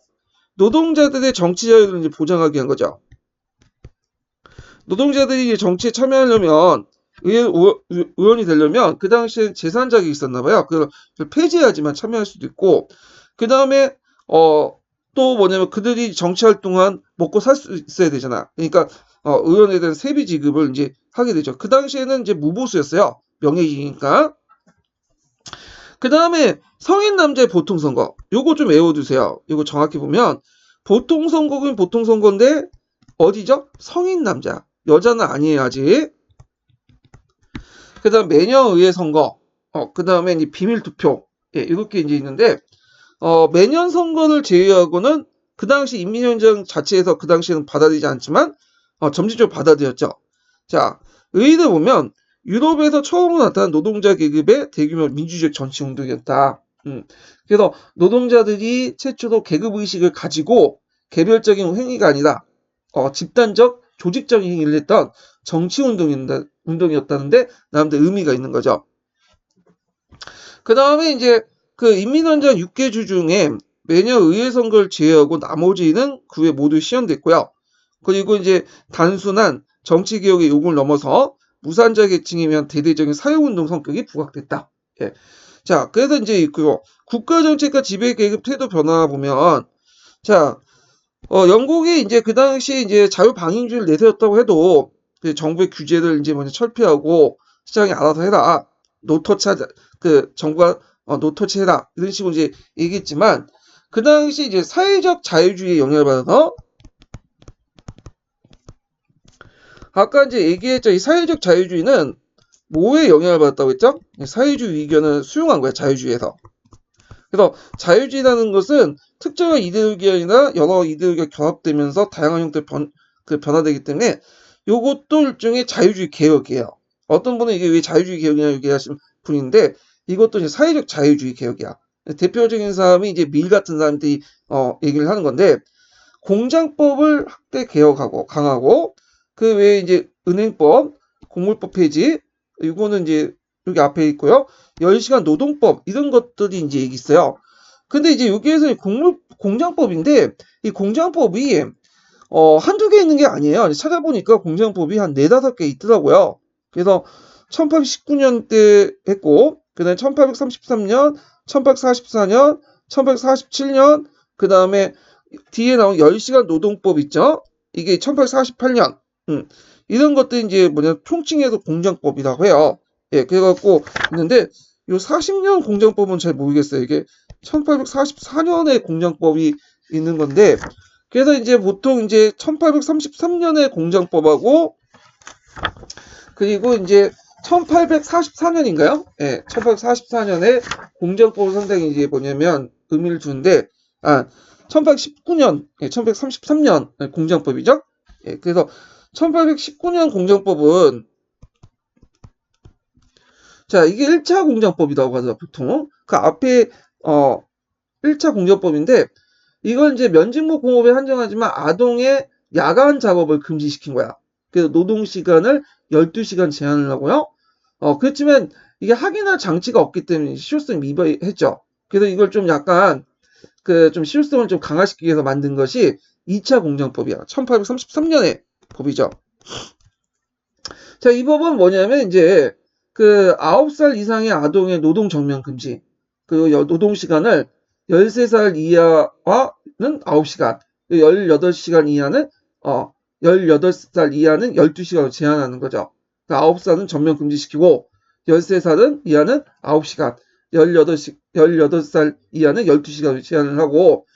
노동자들의 정치 자유를 이제 보장하기 위한 거죠. 노동자들이 정치에 참여하려면 의원이 되려면 그 당시에 재산자격이 있었나 봐요. 그걸 폐지해야지만 참여할 수도 있고 그 다음에 또 뭐냐면 그들이 정치 활동한 먹고 살 수 있어야 되잖아. 그러니까 의원에 대한 세비 지급을 이제 하게 되죠. 그 당시에는 이제 무보수였어요. 명예직이니까. 그 다음에 성인 남자의 보통선거. 요거 좀 외워두세요. 요거 정확히 보면 보통선거는 보통선거인데 어디죠? 성인 남자. 여자는 아니에요 아직. 그 다음 매년의회 선거. 그 다음에 비밀투표. 예, 이렇게 이제 있는데 매년 선거를 제외하고는 그 당시 인민연장 자체에서 그 당시에는 받아들이지 않지만 점진적으로 받아들였죠. 자, 의의를 보면 유럽에서 처음으로 나타난 노동자 계급의 대규모 민주적 정치 운동이었다. 그래서 노동자들이 최초로 계급의식을 가지고 개별적인 행위가 아니라 집단적 조직적인 행위를 했던 정치 운동이었다는데 나름대로 의미가 있는 거죠. 그 다음에 이제 그 인민헌장 6개 주 중에 매년 의회 선거를 제외하고 나머지는 그 외 모두 시연됐고요. 그리고 이제 단순한 정치 개혁의 요구를 넘어서 무산자 계층에 의한 대대적인 사회운동 성격이 부각됐다. 예. 자, 그래서 이제 있고요. 국가정책과 지배계급 태도 변화 보면, 자, 영국이 이제 그 당시 이제 자유방임주의를 내세웠다고 해도 그 정부의 규제를 이제 먼저 철폐하고 시장이 알아서 해라. 노터치하자. 그 정부가 노터치해라. 이런 식으로 이제 얘기했지만 그 당시 이제 사회적 자유주의에 영향을 받아서 아까 이제 얘기했죠. 이 사회적 자유주의는 뭐에 영향을 받았다고 했죠? 사회주의 이견을 수용한 거야. 자유주의에서. 그래서 자유주의라는 것은 특정한 이데올기아나 여러 이데올기가 결합되면서 다양한 형태로 변화되기 때문에 이것도 일종의 자유주의 개혁이에요. 어떤 분은 이게 왜 자유주의 개혁이냐 얘기하시는 분인데 이것도 이제 사회적 자유주의 개혁이야. 대표적인 사람이 이제 밀 같은 사람들이 얘기를 하는 건데 공장법을 확대 개혁하고 강하고 그 외에 이제 은행법, 공물법 폐지 이거는 이제 여기 앞에 있고요. 10시간 노동법 이런 것들이 이제 여기 있어요. 근데 이제 여기에서 공장법인데 이 공장법이 한두 개 있는 게 아니에요. 찾아보니까 공장법이 한 4-5개 있더라고요. 그래서 1819년 때 했고, 그 다음에 1833년, 1844년, 1847년, 그 다음에 뒤에 나온 10시간 노동법 있죠? 이게 1848년. 이런 것들이 이제 총칭해서 공장법이라고 해요. 예, 그래갖고 있는데, 요 40년 공장법은 잘 모르겠어요. 이게 1844년에 공장법이 있는 건데, 그래서 이제 보통 이제 1833년에 공장법하고 그리고 이제 1844년인가요? 예, 1844년에 공장법을 상당히 이제 뭐냐면 의미를 두는데 1819년, 예, 1833년 공장법이죠. 예, 그래서 1819년 공장법은 자, 이게 1차 공장법이라고 하더라 보통. 그 앞에 1차 공장법인데 이건 이제 면직모 공업에 한정하지만 아동의 야간 작업을 금지시킨 거야. 그래서 노동 시간을 12시간 제한을 하고요. 그렇지만 이게 확인할 장치가 없기 때문에 실효성이 미비했죠. 그래서 이걸 좀 약간 좀 실효성을 좀 강화시키기 위해서 만든 것이 2차 공장법이야. 1833년의 법이죠. 자, 이 법은 뭐냐면 이제 9살 이상의 아동의 노동 정면 금지. 노동 시간을 13살 이하는 9시간, 18시간 이하는 18살 이하는 12시간으로 제한하는 거죠. 9살은 전면 금지시키고 13살은 이하는 9시간, 18살 이하는 12시간으로 제한을 하고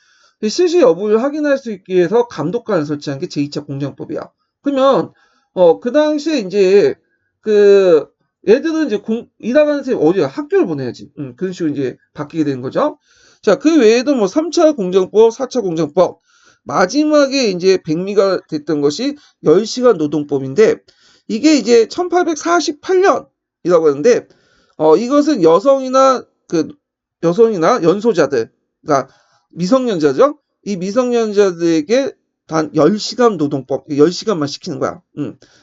실시 여부를 확인할 수 있기 위해서 감독관을 설치한 게 제2차 공장법이야. 그러면 그 당시에 이제 애들은 이제 일하는 새 어디야? 학교를 보내야지. 그런 식으로 이제 바뀌게 된 거죠. 자, 그 외에도 뭐 3차 공정법, 4차 공정법, 마지막에 이제 백미가 됐던 것이 10시간 노동법인데, 이게 이제 1848년이라고 하는데, 이것은 여성이나 연소자들, 그러니까 미성년자죠? 이 미성년자들에게 단 10시간 노동법, 10시간만 시키는 거야.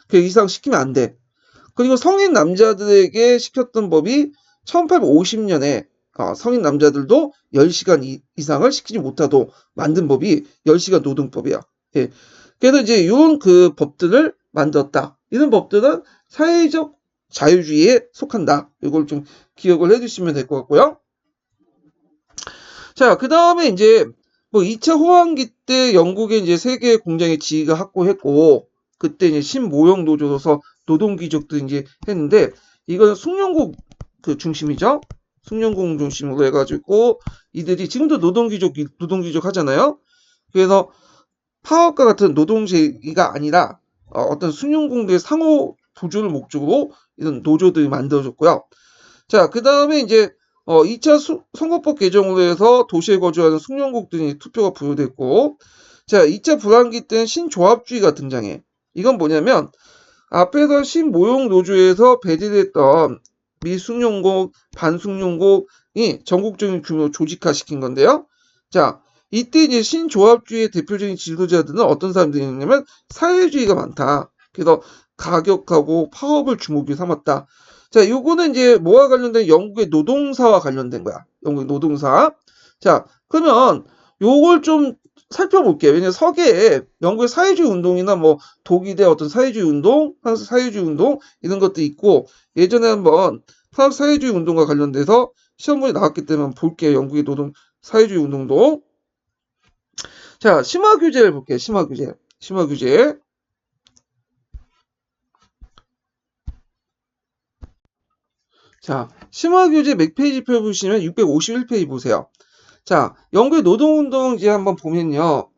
그 이상 시키면 안 돼. 그리고 성인 남자들에게 시켰던 법이 1850년에 성인 남자들도 10시간 이상을 시키지 못하도록 만든 법이 10시간 노동법이야. 예. 그래서 이제 이런 법들을 만들었다. 이런 법들은 사회적 자유주의에 속한다. 이걸 좀 기억을 해주시면 될 것 같고요. 자, 그 다음에 이제 2차 호황기 때 영국의 이제 세계 공장의 지위가 확고했고, 그때 이제 신모형 노조로서 노동귀족도 이제 했는데, 이건 숭룡국 중심이죠. 숭룡국 중심으로 해가지고, 이들이 지금도 노동귀족 하잖아요. 그래서 파업과 같은 노동제의가 아니라, 어떤 숭룡국의 상호 보조를 목적으로 이런 노조들이 만들어졌고요. 자, 그 다음에 이제 2차 선거법 개정으로 해서 도시에 거주하는 숭룡국들이 투표가 부여됐고, 자, 2차 불황기 때는 신조합주의가 등장해. 이건 뭐냐면 앞에서 신모형 노조에서 배제됐던 미숭룡국, 반숭룡국이 전국적인 규모로 조직화시킨 건데요. 자, 이때 이제 신조합주의의 대표적인 지도자들은 어떤 사람들이냐면 사회주의가 많다. 그래서 가격하고 파업을 주목이 삼았다. 자, 요거는 이제 뭐와 관련된 영국의 노동사와 관련된 거야. 영국의 노동사. 자, 그러면 요걸 좀 살펴볼게요. 왜냐면 서계에 영국의 사회주의 운동이나 독일의 어떤 사회주의 운동, 프랑스 사회주의 운동 이런 것도 있고 예전에 한번 프랑스 사회주의 운동과 관련돼서 시험문이 나왔기 때문에 볼게요. 영국의 사회주의 운동도. 자, 심화 규제를 볼게요. 심화 규제. 자, 심화 규제 몇 페이지표 보시면 651페이지 보세요. 자, 영국의 노동운동 이제 한번 보면요.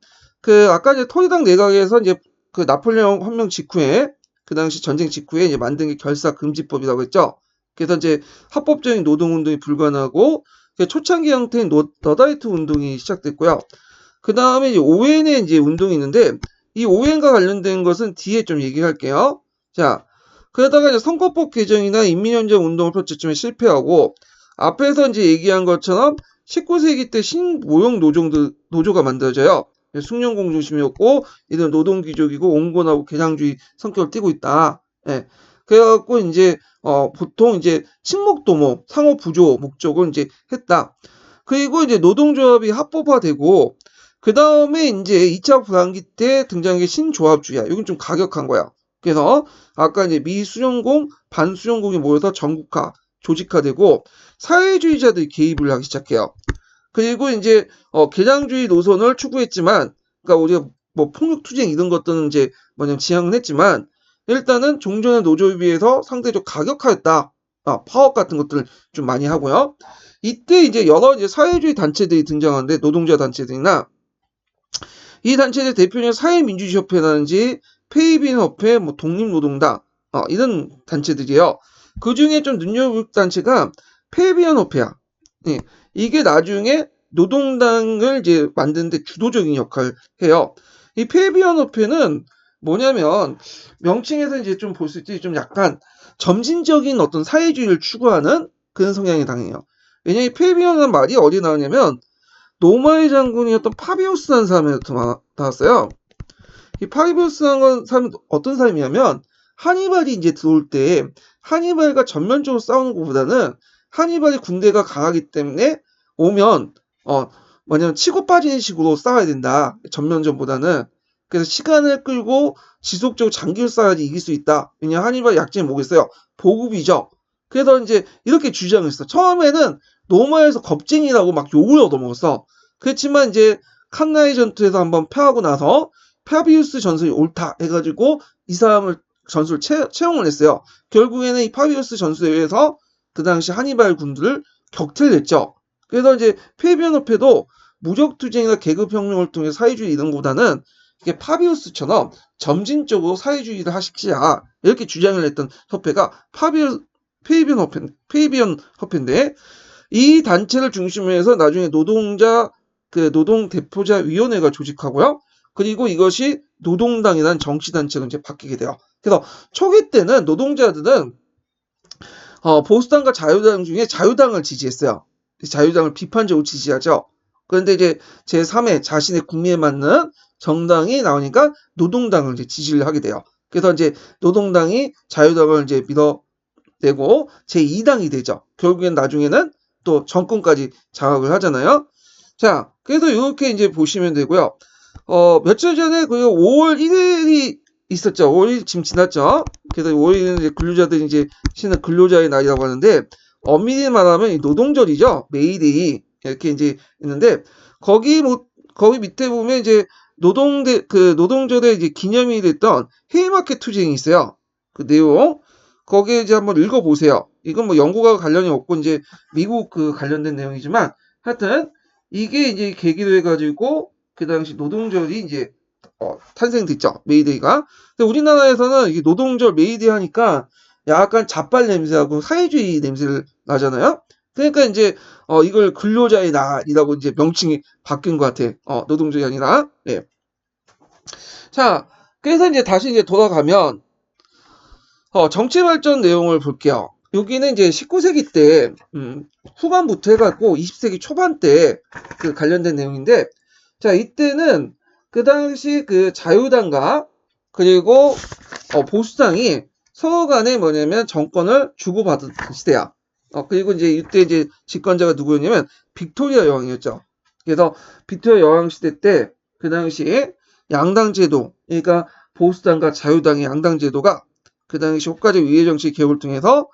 아까 이제 토리당 내각에서 이제 나폴레옹 혁명 직후에, 그 당시 전쟁 직후에 이제 만든 게 결사금지법이라고 했죠. 그래서 이제 합법적인 노동운동이 불가능하고, 초창기 형태인 너다이트 운동이 시작됐고요. 그 다음에 이제 오웬의 이제 운동이 있는데, 이 오웬과 관련된 것은 뒤에 좀 얘기할게요. 자, 그러다가 이제 선거법 개정이나 인민연정 운동을 펼쳤지만 실패하고, 앞에서 이제 얘기한 것처럼 19세기 때 신모형 노조가 만들어져요. 숭룡공 중심이었고, 이들은 노동귀족이고, 온건하고 개량주의 성격을 띠고 있다. 예. 그래갖고 이제 보통 이제 친목도모, 상호 부조 목적을 이제 했다. 그리고 이제 노동조합이 합법화되고, 그 다음에 이제 2차 불황기 때 등장한 게 신조합주의야. 이건 좀 가격한 거야. 그래서 아까 이제 미수령공, 반수령공이 모여서 전국화, 조직화되고 사회주의자들이 개입을 하기 시작해요. 그리고 이제 개량주의 노선을 추구했지만, 그러니까 우리가 뭐 폭력투쟁 이런 것들은 이제 뭐냐면 지향은 했지만, 일단은 종전의 노조에 비해서 상대적 가격화였다. 파업 같은 것들을 좀 많이 하고요. 이때 이제 여러 이제 사회주의 단체들이 등장하는데, 노동자 단체들이나 이 단체들 대표는 사회민주주의협회라든지 페이비인협회, 뭐 독립노동당 이런 단체들이에요. 그 중에 좀 눈여볼 단체가 페이비언협회야. 예, 이게 나중에 노동당을 이제 만드는데 주도적인 역할을 해요. 이 페이비언협회는 뭐냐면 명칭에서 이제 좀 볼 수 있지, 좀 약간 점진적인 어떤 사회주의를 추구하는 그런 성향이 당해요. 왜냐면 이 페이비언이라는 말이 어디 나오냐면 노마의 장군이었던 파비우스라는 사람에서 나왔어요. 이 파비우스라는 사람은 어떤 사람이냐면 하니발이 이제 들어올 때 하니발과 전면적으로 싸우는 것보다는 하니발이 군대가 강하기 때문에 오면 뭐냐면 치고 빠지는 식으로 싸워야 된다. 전면전보다는. 그래서 시간을 끌고 지속적으로 장기를 싸야지 이길 수 있다. 왜냐면 하니발 약점이 뭐겠어요? 보급이죠. 그래서 이제 이렇게 주장을 했어. 처음에는 로마에서 겁쟁이라고 막 욕을 얻어먹었어. 그렇지만 이제 칸나이 전투에서 한번 패하고 나서 파비우스 전술이 옳다 해가지고 이 사람을 전술 채용을 했어요. 결국에는 이 파비우스 전술에 의해서 그 당시 하니발 군들을 격퇴했죠. 그래서 이제 페이비언협회도 무력투쟁이나 계급혁명을 통해 사회주의 이런 것보다는 이게 파비우스처럼 점진적으로 사회주의를 하시키자 이렇게 주장을 했던 협회가 페이비언협회인데, 이 단체를 중심으로 해서 나중에 노동대표자위원회가 조직하고요. 그리고 이것이 노동당이라는 정치단체로 이제 바뀌게 돼요. 그래서 초기 때는 노동자들은 보수당과 자유당 중에 자유당을 지지했어요. 자유당을 비판적으로 지지하죠. 그런데 이제 제3의 자신의 국민에 맞는 정당이 나오니까 노동당을 이제 지지를 하게 돼요. 그래서 이제 노동당이 자유당을 이제 밀어내고 제2당이 되죠. 결국엔 나중에는 또 정권까지 장악을 하잖아요. 자, 그래서 이렇게 이제 보시면 되고요. 며칠 전에 그 5월 1일이 있었죠. 5월 1일 지금 지났죠. 그래서 5월 1일은 이제 근로자들이 이제 쉬는 근로자의 날이라고 하는데, 엄밀히 말하면 이 노동절이죠. 메이데이. 이렇게 이제 있는데, 거기 밑에 보면 이제 노동절에 이제 기념이 됐던 해외마켓 투쟁이 있어요. 그 내용. 거기에 이제 한번 읽어보세요. 이건 뭐 영국과 관련이 없고 이제 미국 그 관련된 내용이지만, 하여튼 이게 이제 계기로 해가지고 그 당시 노동절이 이제 탄생됐죠. 메이데이가. 근데 우리나라에서는 이게 노동절 메이데이 하니까 약간 잡발 냄새하고 사회주의 냄새를 나잖아요. 그러니까 이제 이걸 근로자의 날이라고 이제 명칭이 바뀐 것 같아. 노동절이 아니라. 예. 자, 그래서 이제 다시 이제 돌아가면 정치 발전 내용을 볼게요. 여기는 이제 19세기 때 후반부터 해갖고 20세기 초반 때 그 관련된 내용인데, 자, 이때는 그 당시 그 자유당과 그리고 보수당이 서로 간에 뭐냐면 정권을 주고받은 시대야. 그리고 이제 이때 이제 집권자가 누구였냐면 빅토리아 여왕이었죠. 그래서 빅토리아 여왕 시대 때 그 당시에 양당 제도, 그러니까 보수당과 자유당의 양당 제도가 그 당시 효과적 위계 정치 개혁을 통해서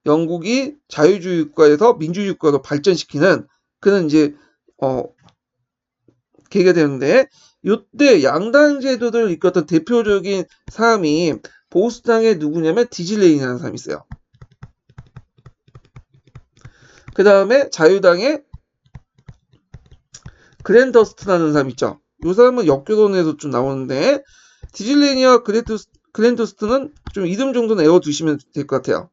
영국이 자유주의 국가에서 민주주의 국가로 발전시키는 그런 이제 계기가 되는데, 이때 양당 제도를 이끌었던 대표적인 사람이 보수당의 누구냐면 디즐레인이라는 사람이 있어요. 그 다음에 자유당의 그랜더스트라는 사람 있죠. 이 사람은 역교론에서 좀 나오는데, 디즐레인이와 그랜더스트는 좀 이름 정도는 외워두시면 될 것 같아요.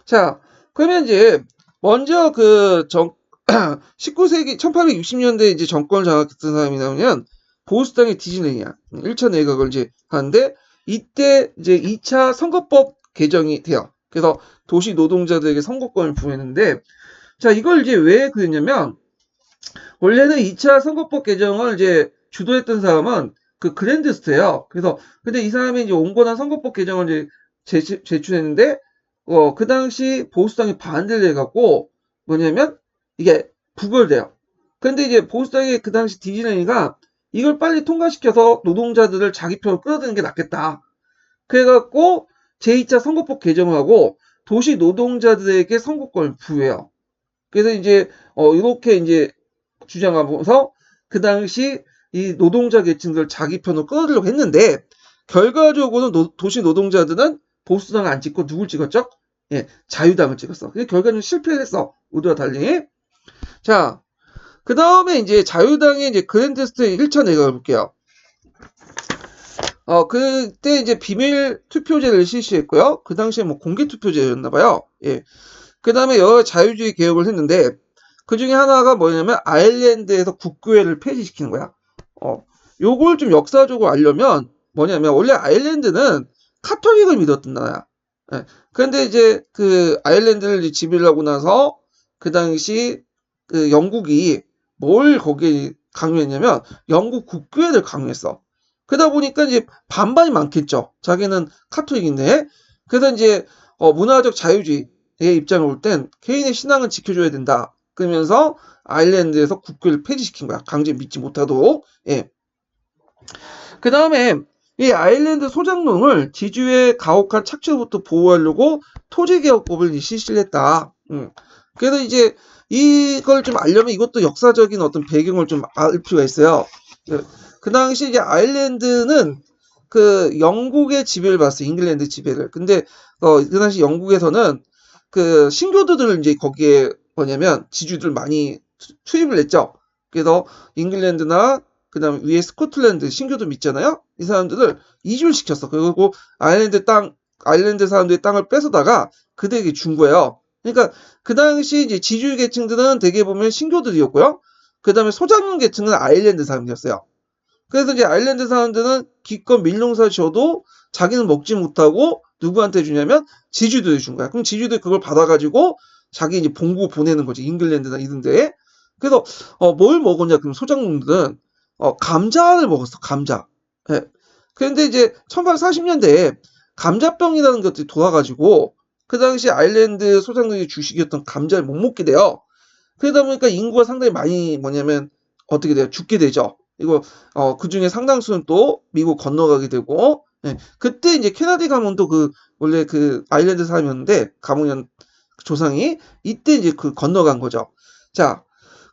자, 그러면 이제 먼저 19세기 1860년대 이제 정권을 장악했던 사람이 나오면 보수당의 디즐레인이야. 1차 내각을 이제 하는데, 이때 이제 2차 선거법 개정이 돼요. 그래서 도시 노동자들에게 선거권을 부여했는데, 자, 이걸 이제 왜 그랬냐면, 원래는 2차 선거법 개정을 이제 주도했던 사람은 그 그랜드스트예요. 그래서 근데 이 사람이 이제 온건한 선거법 개정을 이제 제출했는데 그 당시 보수당이 반대를 해갖고 뭐냐면 이게 부결돼요. 근데 이제 보수당의 그 당시 디즈레이가 이걸 빨리 통과시켜서 노동자들을 자기 편으로 끌어들이는 게 낫겠다. 그래갖고 제2차 선거법 개정을 하고 도시 노동자들에게 선거권을 부여해요. 그래서 이제 이렇게 이제 주장하면서 그 당시 이 노동자 계층들 자기 편으로 끌어들이려고 했는데 결과적으로는 도시 노동자들은 보수당을 안 찍고 누굴 찍었죠? 예, 자유당을 찍었어. 근데 결과는 실패를 했어. 우리와 달리. 자, 그 다음에 이제 자유당의 이제 그랜드스트 1차 내각을 볼게요. 그때 이제 비밀 투표제를 실시했고요. 그 당시에 뭐 공개 투표제였나봐요. 예. 그 다음에 여러 자유주의 개혁을 했는데, 그 중에 하나가 뭐냐면, 아일랜드에서 국교회를 폐지시키는 거야. 요걸 좀 역사적으로 알려면, 뭐냐면, 원래 아일랜드는 카톨릭을 믿었던 나라야. 예. 그런데 이제 그 아일랜드를 지배를 하고 나서, 그 당시 그 영국이 뭘 거기에 강요했냐면, 영국 국교회를 강요했어. 그러다 보니까 이제 반반이 많겠죠. 자기는 카톨릭인데. 그래서 이제 문화적 자유주의의 입장을 올 땐 개인의 신앙은 지켜줘야 된다. 그러면서 아일랜드에서 국교를 폐지시킨 거야. 강제 믿지 못하도록. 예. 그 다음에 이 아일랜드 소장농을 지주의 가혹한 착취로부터 보호하려고 토지개혁법을 실시를 했다. 그래서 이제 이걸 좀 알려면 이것도 역사적인 어떤 배경을 좀 알 필요가 있어요. 그 당시 이제 아일랜드는 그 영국의 지배를 받았어요. 잉글랜드 지배를. 근데 그 당시 영국에서는 그 신교도들을 이제 거기에 뭐냐면 지주들 많이 투입을 했죠. 그래서 잉글랜드나 그다음 위에 스코틀랜드 신교도 믿잖아요. 이 사람들을 이주를 시켰어. 그리고 아일랜드 사람들의 땅을 뺏어다가 그들에게 준 거예요. 그러니까 그 당시 이제 지주 계층들은 대개 보면 신교들이었고요. 그다음에 소장농 계층은 아일랜드 사람들이었어요. 그래서 이제 아일랜드 사람들은 기껏 밀농사 지어도 자기는 먹지 못하고 누구한테 주냐면 지주들이 준 거야. 그럼 지주들이 그걸 받아가지고 자기 이제 본국 보내는 거지. 잉글랜드나 이런 데에. 그래서 뭘 먹었냐? 그럼 소장농들은 감자를 먹었어. 감자. 예. 그런데 이제 1840년대에 감자병이라는 것들이 돌아가지고 그 당시 아일랜드 소장농의 주식이었던 감자를 못 먹게 돼요. 그러다 보니까 인구가 상당히 많이 뭐냐면 어떻게 돼요? 죽게 되죠. 이거 그 중에 상당수는 또 미국 건너가게 되고, 예. 그때 이제 케네디 가문도 원래 그 아일랜드 사람이었는데 가문이었 조상이 이때 이제 그 건너간 거죠. 자,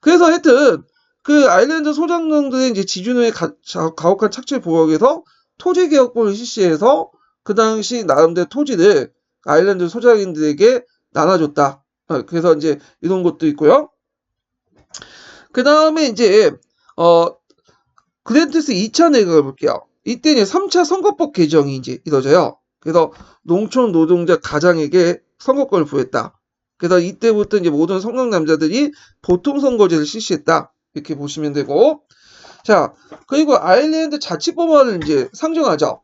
그래서 하여튼 그 아일랜드 소장농들의 이제 지주노의 가혹한 착취를 보호하기 위해서 토지개혁법을 실시해서 그 당시 나름대로 토지를 아일랜드 소장인들에게 나눠줬다. 그래서 이제 이런 것도 있고요. 그 다음에 이제 그랜드스 2차 내각을 볼게요. 이때 이제 3차 선거법 개정이 이제 이루어져요. 그래서 농촌 노동자 가장에게 선거권을 부여했다. 그래서 이때부터 이제 모든 성남 남자들이 보통 선거제를 실시했다. 이렇게 보시면 되고. 자, 그리고 아일랜드 자치법안을 이제 상정하죠.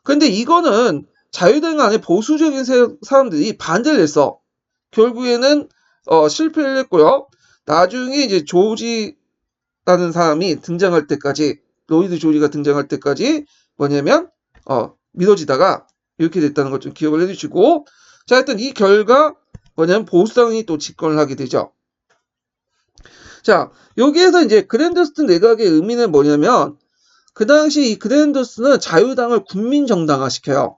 근데 이거는 자유당 안에 보수적인 사람들이 반대를 했어. 결국에는 실패를 했고요. 나중에 이제 조지라는 사람이 등장할 때까지 로이드 조지가 등장할 때까지 뭐냐면 미뤄지다가 이렇게 됐다는 걸 좀 기억을 해주시고 자 하여튼 이 결과 뭐냐면 보수당이 또 집권을 하게 되죠. 자 여기에서 이제 그랜더스트 내각의 의미는 뭐냐면 그 당시 이 그랜더스트는 자유당을 국민정당화 시켜요.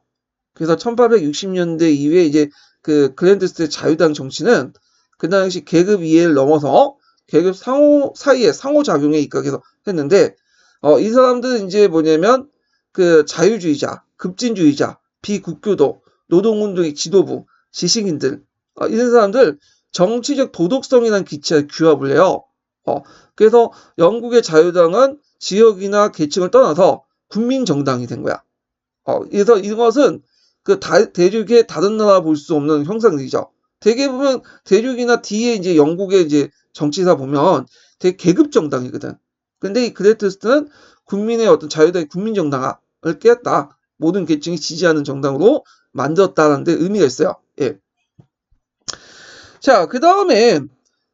그래서 1860년대 이후에 이제 그 그랜더스트의 자유당 정치는 그 당시 계급 이해를 넘어서 계급 사이에 상호작용에 입각해서 했는데 이 사람들은 이제 뭐냐면 그 자유주의자, 급진주의자, 비국교도, 노동운동의 지도부, 지식인들 이런 사람들 정치적 도덕성이라는 기치에 규합을 해요. 그래서 영국의 자유당은 지역이나 계층을 떠나서 국민정당이 된 거야. 그래서 이것은 그 대륙의 다른 나라 볼 수 없는 형상들이죠. 대개 보면 대륙이나 뒤에 이제 영국의 이제 정치사 보면 되게 계급 정당이거든. 근데 이 그레트스트는 국민의 어떤 자유당의 국민정당을 깼다. 모든 계층이 지지하는 정당으로 만들었다는 데 의미가 있어요. 예. 자, 그 다음에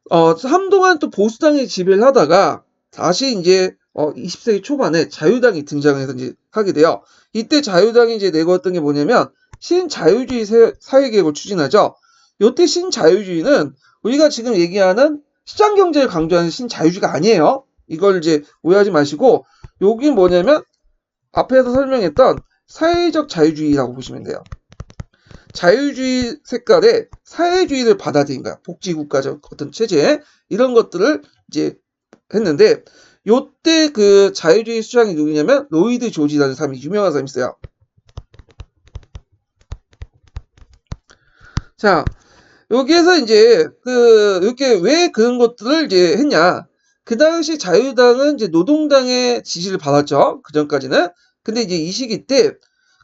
한동안 또 보수당이 지배를 하다가 다시 이제 20세기 초반에 자유당이 등장해서 이제 하게 돼요. 이때 자유당이 이제 내걸었던 게 뭐냐면 신자유주의 사회계획을 추진하죠. 이때 신자유주의는 우리가 지금 얘기하는 시장경제를 강조하는 신자유주의가 아니에요. 이걸 이제 오해하지 마시고 여기 뭐냐면 앞에서 설명했던 사회적 자유주의라고 보시면 돼요. 자유주의 색깔의 사회주의를 받아들인 거야. 복지국가적 어떤 체제 이런 것들을 이제 했는데 요때 그 자유주의 수장이 누구냐면 로이드 조지라는 사람이 유명한 사람이 있어요. 자, 여기에서 이제 이렇게 왜 그런 것들을 이제 했냐? 그 당시 자유당은 이제 노동당의 지지를 받았죠. 그 전까지는. 근데 이제 이 시기 때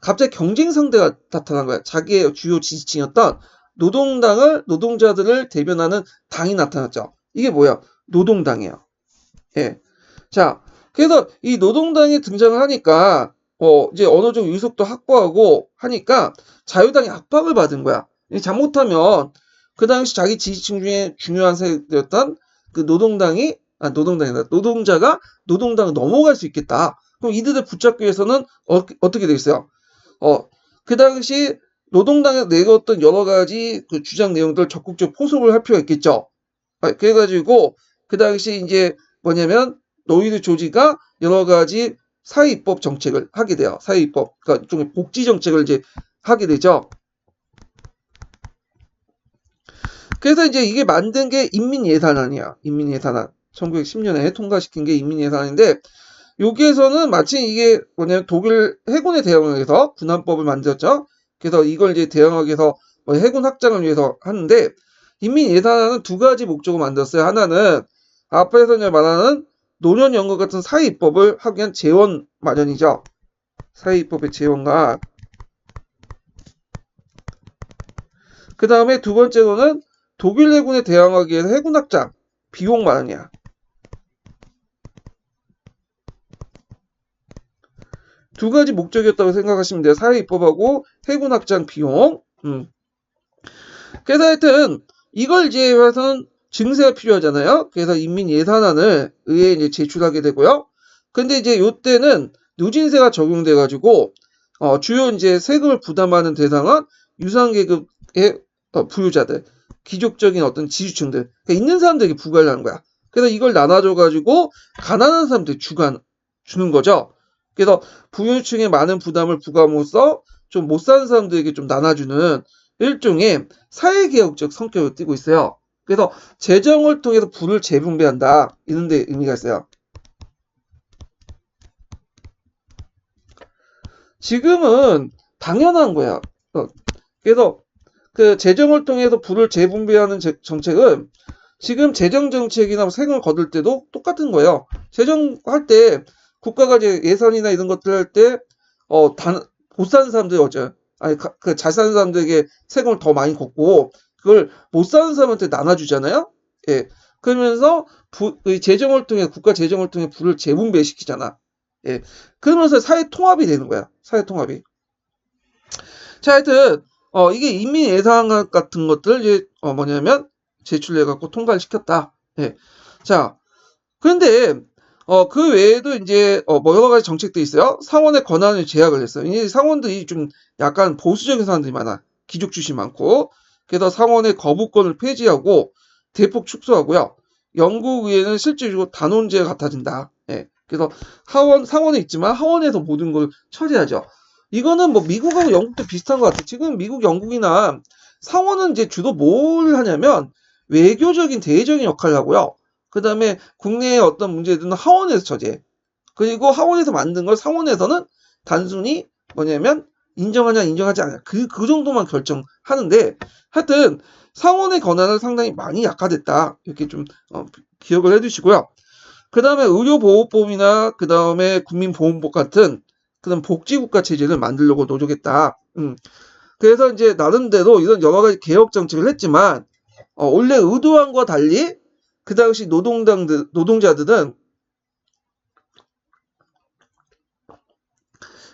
갑자기 경쟁 상대가 나타난 거야. 자기의 주요 지지층이었던 노동자들을 대변하는 당이 나타났죠. 이게 뭐야? 노동당이에요. 예. 자, 그래서 이 노동당이 등장을 하니까 이제 어느 정도 유속도 확보하고 하니까 자유당이 압박을 받은 거야. 잘못하면 그 당시 자기 지지층 중에 중요한 세력이었던 그 노동자가 노동당을 넘어갈 수 있겠다. 그럼 이들을 붙잡기 위해서는 어떻게 되겠어요? 그 당시 노동당에 내었던 여러 가지 그 주장 내용들 적극적으로 포섭을 할 필요가 있겠죠. 그래가지고 그 당시 이제 뭐냐면 노이드 조지가 여러 가지 사회입법 정책을 하게 돼요. 사회입법, 그러니까 일종의 복지 정책을 이제 하게 되죠. 그래서 이제 이게 만든 게 인민예산안이야. 인민예산안. 1910년에 통과시킨 게 인민예산안인데 여기에서는 마치 이게 뭐냐면 독일 해군에 대항하기 위해서 군함법을 만들었죠. 그래서 이걸 이제 대항하기 위해서 해군 확장을 위해서 하는데 인민예산안은 두 가지 목적을 만들었어요. 하나는 앞에서 이제 말하는 노년연금 같은 사회입법을 하기 위한 재원 마련이죠. 사회입법의 재원과 그 다음에 두 번째로는 독일 해군에 대항하기 위해서 해군 확장 비용 마련이야. 두 가지 목적이었다고 생각하시면 돼요. 사회입법하고 해군 확장 비용. 그래서 하여튼 이걸 이제 해서는 증세가 필요하잖아요. 그래서 인민예산안을 의회에 이제 제출하게 되고요. 근데 이제 요때는 누진세가 적용돼가지고 주요 이제 세금을 부담하는 대상은 유상계급의 부유자들, 귀족적인 어떤 지주층들, 그러니까 있는 사람들에게 부과를 하는 거야. 그래서 이걸 나눠줘가지고 가난한 사람들이 주는 거죠. 그래서 부유층의 많은 부담을 부과함으로써 좀 못 사는 사람들에게 좀 나눠주는 일종의 사회개혁적 성격을 띠고 있어요. 그래서 재정을 통해서 부를 재분배한다. 이런 데 의미가 있어요. 지금은 당연한 거야. 그래서 그 재정을 통해서 부를 재분배하는 정책은 지금 재정 정책이나 세금을 거둘 때도 똑같은 거예요. 재정할 때 국가가 이제 예산이나 이런 것들 할 때 못 사는 사람들이 잘 사는 사람들에게 세금을 더 많이 걷고 그걸 못 사는 사람한테 나눠주잖아요. 예. 그러면서 재정을 통해 국가 재정을 통해 부를 재분배시키잖아. 예. 그러면서 사회 통합이 되는 거야. 사회 통합이. 자, 하여튼 이게 인민 예산안 같은 것들 이제 뭐냐면 제출해 갖고 통과를 시켰다. 예. 자, 그런데 그 외에도 이제 뭐 여러 가지 정책도 있어요. 상원의 권한을 제약을 했어요. 이 상원들이 좀 약간 보수적인 사람들이 많아. 귀족 출신 많고. 그래서 상원의 거부권을 폐지하고 대폭 축소하고요. 영국 의회는 실질적으로 단원제가 같아진다. 예. 그래서 상원에 있지만 하원에서 모든 걸 처리하죠. 이거는 뭐 미국하고 영국도 비슷한 것 같아요. 지금 미국, 영국이나 상원은 이제 주로 뭘 하냐면 외교적인 대외적인 역할을 하고요. 그 다음에 국내의 어떤 문제들은 하원에서 처리해. 그리고 하원에서 만든 걸 상원에서는 단순히 뭐냐면 인정하냐 인정하지 않냐 그 정도만 결정하는데 하여튼 상원의 권한은 상당히 많이 약화됐다. 이렇게 좀 기억을 해두시고요. 그 다음에 의료보호법이나 그 다음에 국민보험법 같은 그런 복지국가 체제를 만들려고 노력했다. 그래서 이제 나름대로 이런 여러 가지 개혁 정책을 했지만 원래 의도한 것과 달리 그 당시 노동자들은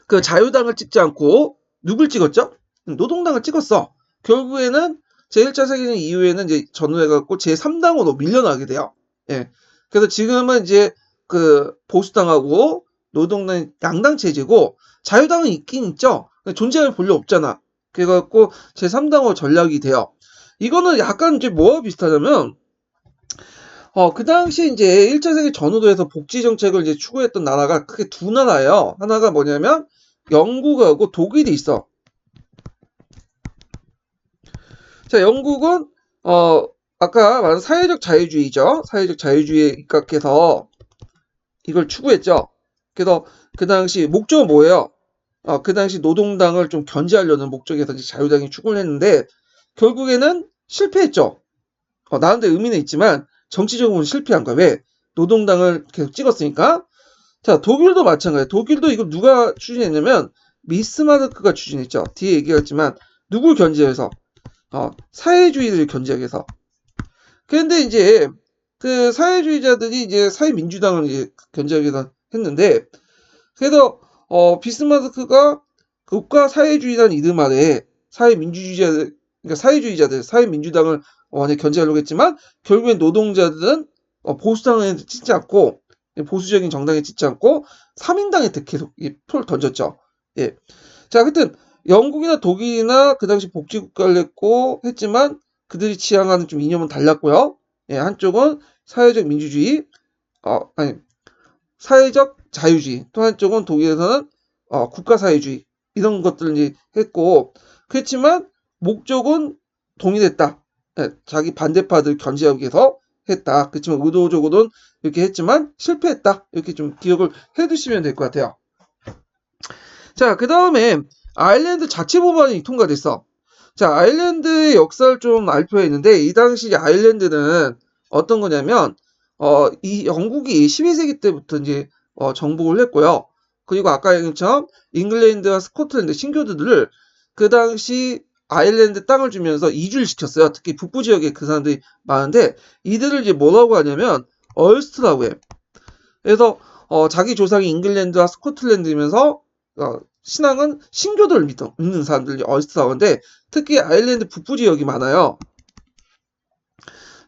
그 자유당을 찍지 않고 누굴 찍었죠? 노동당을 찍었어. 결국에는 제1차 세계대전 이후에는 이제 전후해갖고 제3당으로 밀려나게 돼요. 예. 그래서 지금은 이제 그 보수당하고 노동당 양당 체제고 자유당은 있긴 있죠. 존재감이 별로 없잖아. 그래갖고 제3당호 전략이 돼요. 이거는 약간 이제 뭐와 비슷하냐면 그 당시 이제 1차 세계 전후도에서 복지 정책을 이제 추구했던 나라가 크게 두 나라예요. 하나가 뭐냐면 영국하고 독일이 있어. 자, 영국은 아까 말한 사회적 자유주의죠. 사회적 자유주의에 입각해서 이걸 추구했죠. 그래서 그 당시 목적은 뭐예요? 그 당시 노동당을 좀 견제하려는 목적에서 이제 자유당이 추구를 했는데 결국에는 실패했죠. 나름대로 의미는 있지만 정치적으로는 실패한 거야. 왜? 노동당을 계속 찍었으니까. 자, 독일도 마찬가지예요. 독일도 이걸 누가 추진했냐면 비스마르크가 추진했죠. 뒤에 얘기했지만 누굴 견제해서? 사회주의를 견제하기 위해서. 그런데 이제 그 사회주의자들이 이제 사회민주당을 이제 견제하기 위해서 했는데 그래서 비스마르크가 국가 사회주의라는 이름 아래 사회민주주의자들, 그러니까 사회주의자들, 사회민주당을 완전히 견제하려고 했지만 결국엔 노동자들은 보수당에 찍지 않고 보수적인 정당에 찍지 않고 3인당에 계속 표를 던졌죠. 예. 자, 하여튼 영국이나 독일이나 그 당시 복지국가를 했지만 그들이 지향하는 좀 이념은 달랐고요. 예, 한쪽은 사회적 민주주의, 아니 사회적 자유주의, 또 한쪽은 독일에서는 국가사회주의 이런 것들을 이제 했고 그렇지만 목적은 동일했다. 예, 자기 반대파들 견제하기 위해서 했다. 그렇지만 의도적으로는 이렇게 했지만 실패했다. 이렇게 좀 기억을 해두시면 될 것 같아요. 자, 그 다음에 아일랜드 자치법안이 통과됐어. 자, 아일랜드의 역사를 좀 알 필요가 있는데 이 당시 아일랜드는 어떤 거냐면 이 영국이 12세기 때부터 이제 정복을 했고요. 그리고 아까 얘기처럼 잉글랜드와 스코틀랜드 신교도들을 그 당시 아일랜드 땅을 주면서 이주를 시켰어요. 특히 북부 지역에 그 사람들이 많은데 이들을 이제 뭐라고 하냐면 얼스트라고 해. 그래서 자기 조상이 잉글랜드와 스코틀랜드이면서 신앙은 신교도를 믿는 사람들이 얼스트라고인데 특히 아일랜드 북부 지역이 많아요.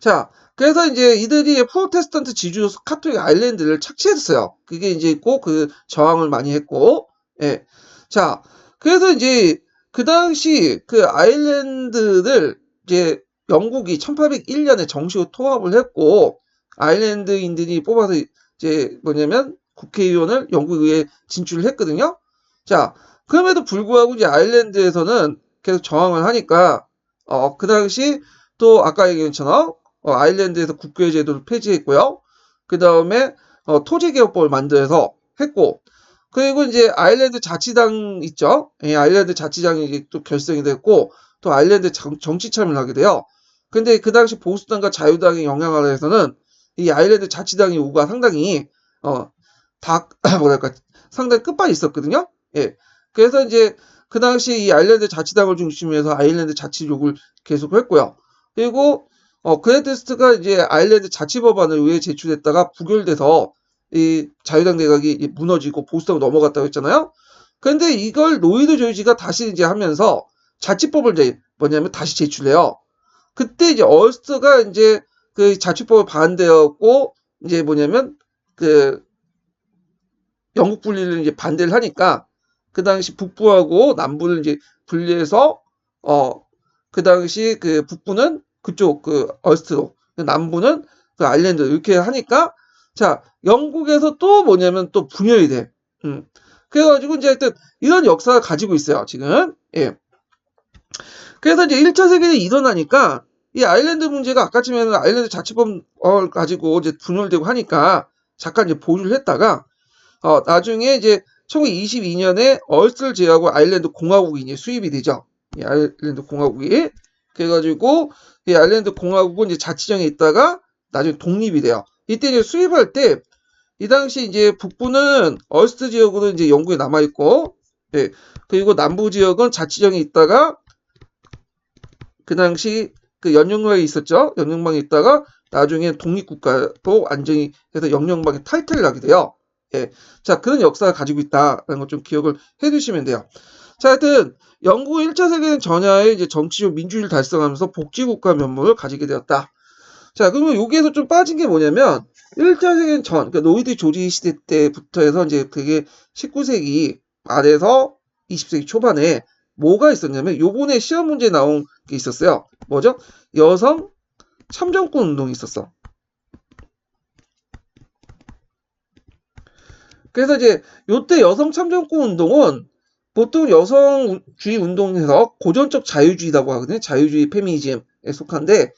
자, 그래서 이제 이들이 프로테스탄트 지주 카톨릭 아일랜드를 착취했어요. 그게 이제 있고 그 저항을 많이 했고, 예. 자, 그래서 이제 그 당시 그 아일랜드를 이제 영국이 1801년에 정식으로 통합을 했고 아일랜드인들이 뽑아서 이제 뭐냐면 국회의원을 영국 의회에 진출을 했거든요. 자, 그럼에도 불구하고 이제 아일랜드에서는 계속 저항을 하니까 그 당시 또 아까 얘기한 것처럼 아일랜드에서 국교회 제도를 폐지했고요. 그 다음에 토지개혁법을 만들어서 했고 그리고 이제 아일랜드 자치당 있죠. 예, 아일랜드 자치당이 이제 또 결성이 됐고 또 아일랜드 정치 참여를 하게 돼요. 근데 그 당시 보수당과 자유당의 영향 아래에서는 이 아일랜드 자치당 요구가 상당히 다 뭐랄까 상당히 끝발이 있었거든요. 예. 그래서 이제 그 당시 이 아일랜드 자치당을 중심으로 해서 아일랜드 자치 요구를 계속 했고요. 그리고 그레테스트가 이제 아일랜드 자치법안을 의회에 제출했다가 부결돼서 이 자유당 내각이 무너지고 보수당으로 넘어갔다고 했잖아요. 그런데 이걸 노이드 조지가 다시 이제 하면서 자치법을 이제 뭐냐면 다시 제출해요. 그때 이제 얼스터가 이제 그 자치법을 반대했고 이제 뭐냐면 그 영국 분리를 이제 반대를 하니까 그 당시 북부하고 남부를 이제 분리해서 그 당시 그 북부는 그쪽 그 얼스트로 남부는 그 아일랜드 이렇게 하니까 자 영국에서 또 뭐냐면 또 분열이 돼. 그래가지고 이제 하여튼 이런 역사를 가지고 있어요 지금. 예. 그래서 이제 1차 세계대전이 일어나니까 이 아일랜드 문제가 아까쯤에는 아일랜드 자치법을 가지고 이제 분열되고 하니까 잠깐 이제 보류를 했다가 나중에 이제 1922년에 얼스트를 제외하고 아일랜드 공화국이 이제 수립이 되죠. 이 아일랜드 공화국이. 그래가지고 이 아일랜드 공화국은 이제 자치정에 있다가 나중에 독립이 돼요. 이때 이제 수립할 때 이 당시 이제 북부는 얼스트 지역으로 이제 영국에 남아 있고, 예. 그리고 남부 지역은 자치정에 있다가 그 당시 그 연영방에 있었죠. 연영방에 있다가 나중에 독립국가로 안정이 해서 연영방에 탈퇴를 하게 돼요. 예. 자, 그런 역사를 가지고 있다라는 걸 좀 기억을 해두시면 돼요. 자, 하여튼 영국은 1차 세계대전 전야에 이제 정치적 민주주의를 달성하면서 복지국가 면모를 가지게 되었다. 자, 그러면 여기에서 좀 빠진 게 뭐냐면 1차 세계대전 전, 그러니까 노이드 조지 시대 때부터 해서 이제 그게 19세기 말에서 20세기 초반에 뭐가 있었냐면 요번에 시험 문제에 나온 게 있었어요. 뭐죠? 여성 참정권 운동이 있었어. 그래서 이제 요때 여성 참정권 운동은 보통 여성주의 운동에서 고전적 자유주의라고 하거든요. 자유주의 페미니즘에 속한데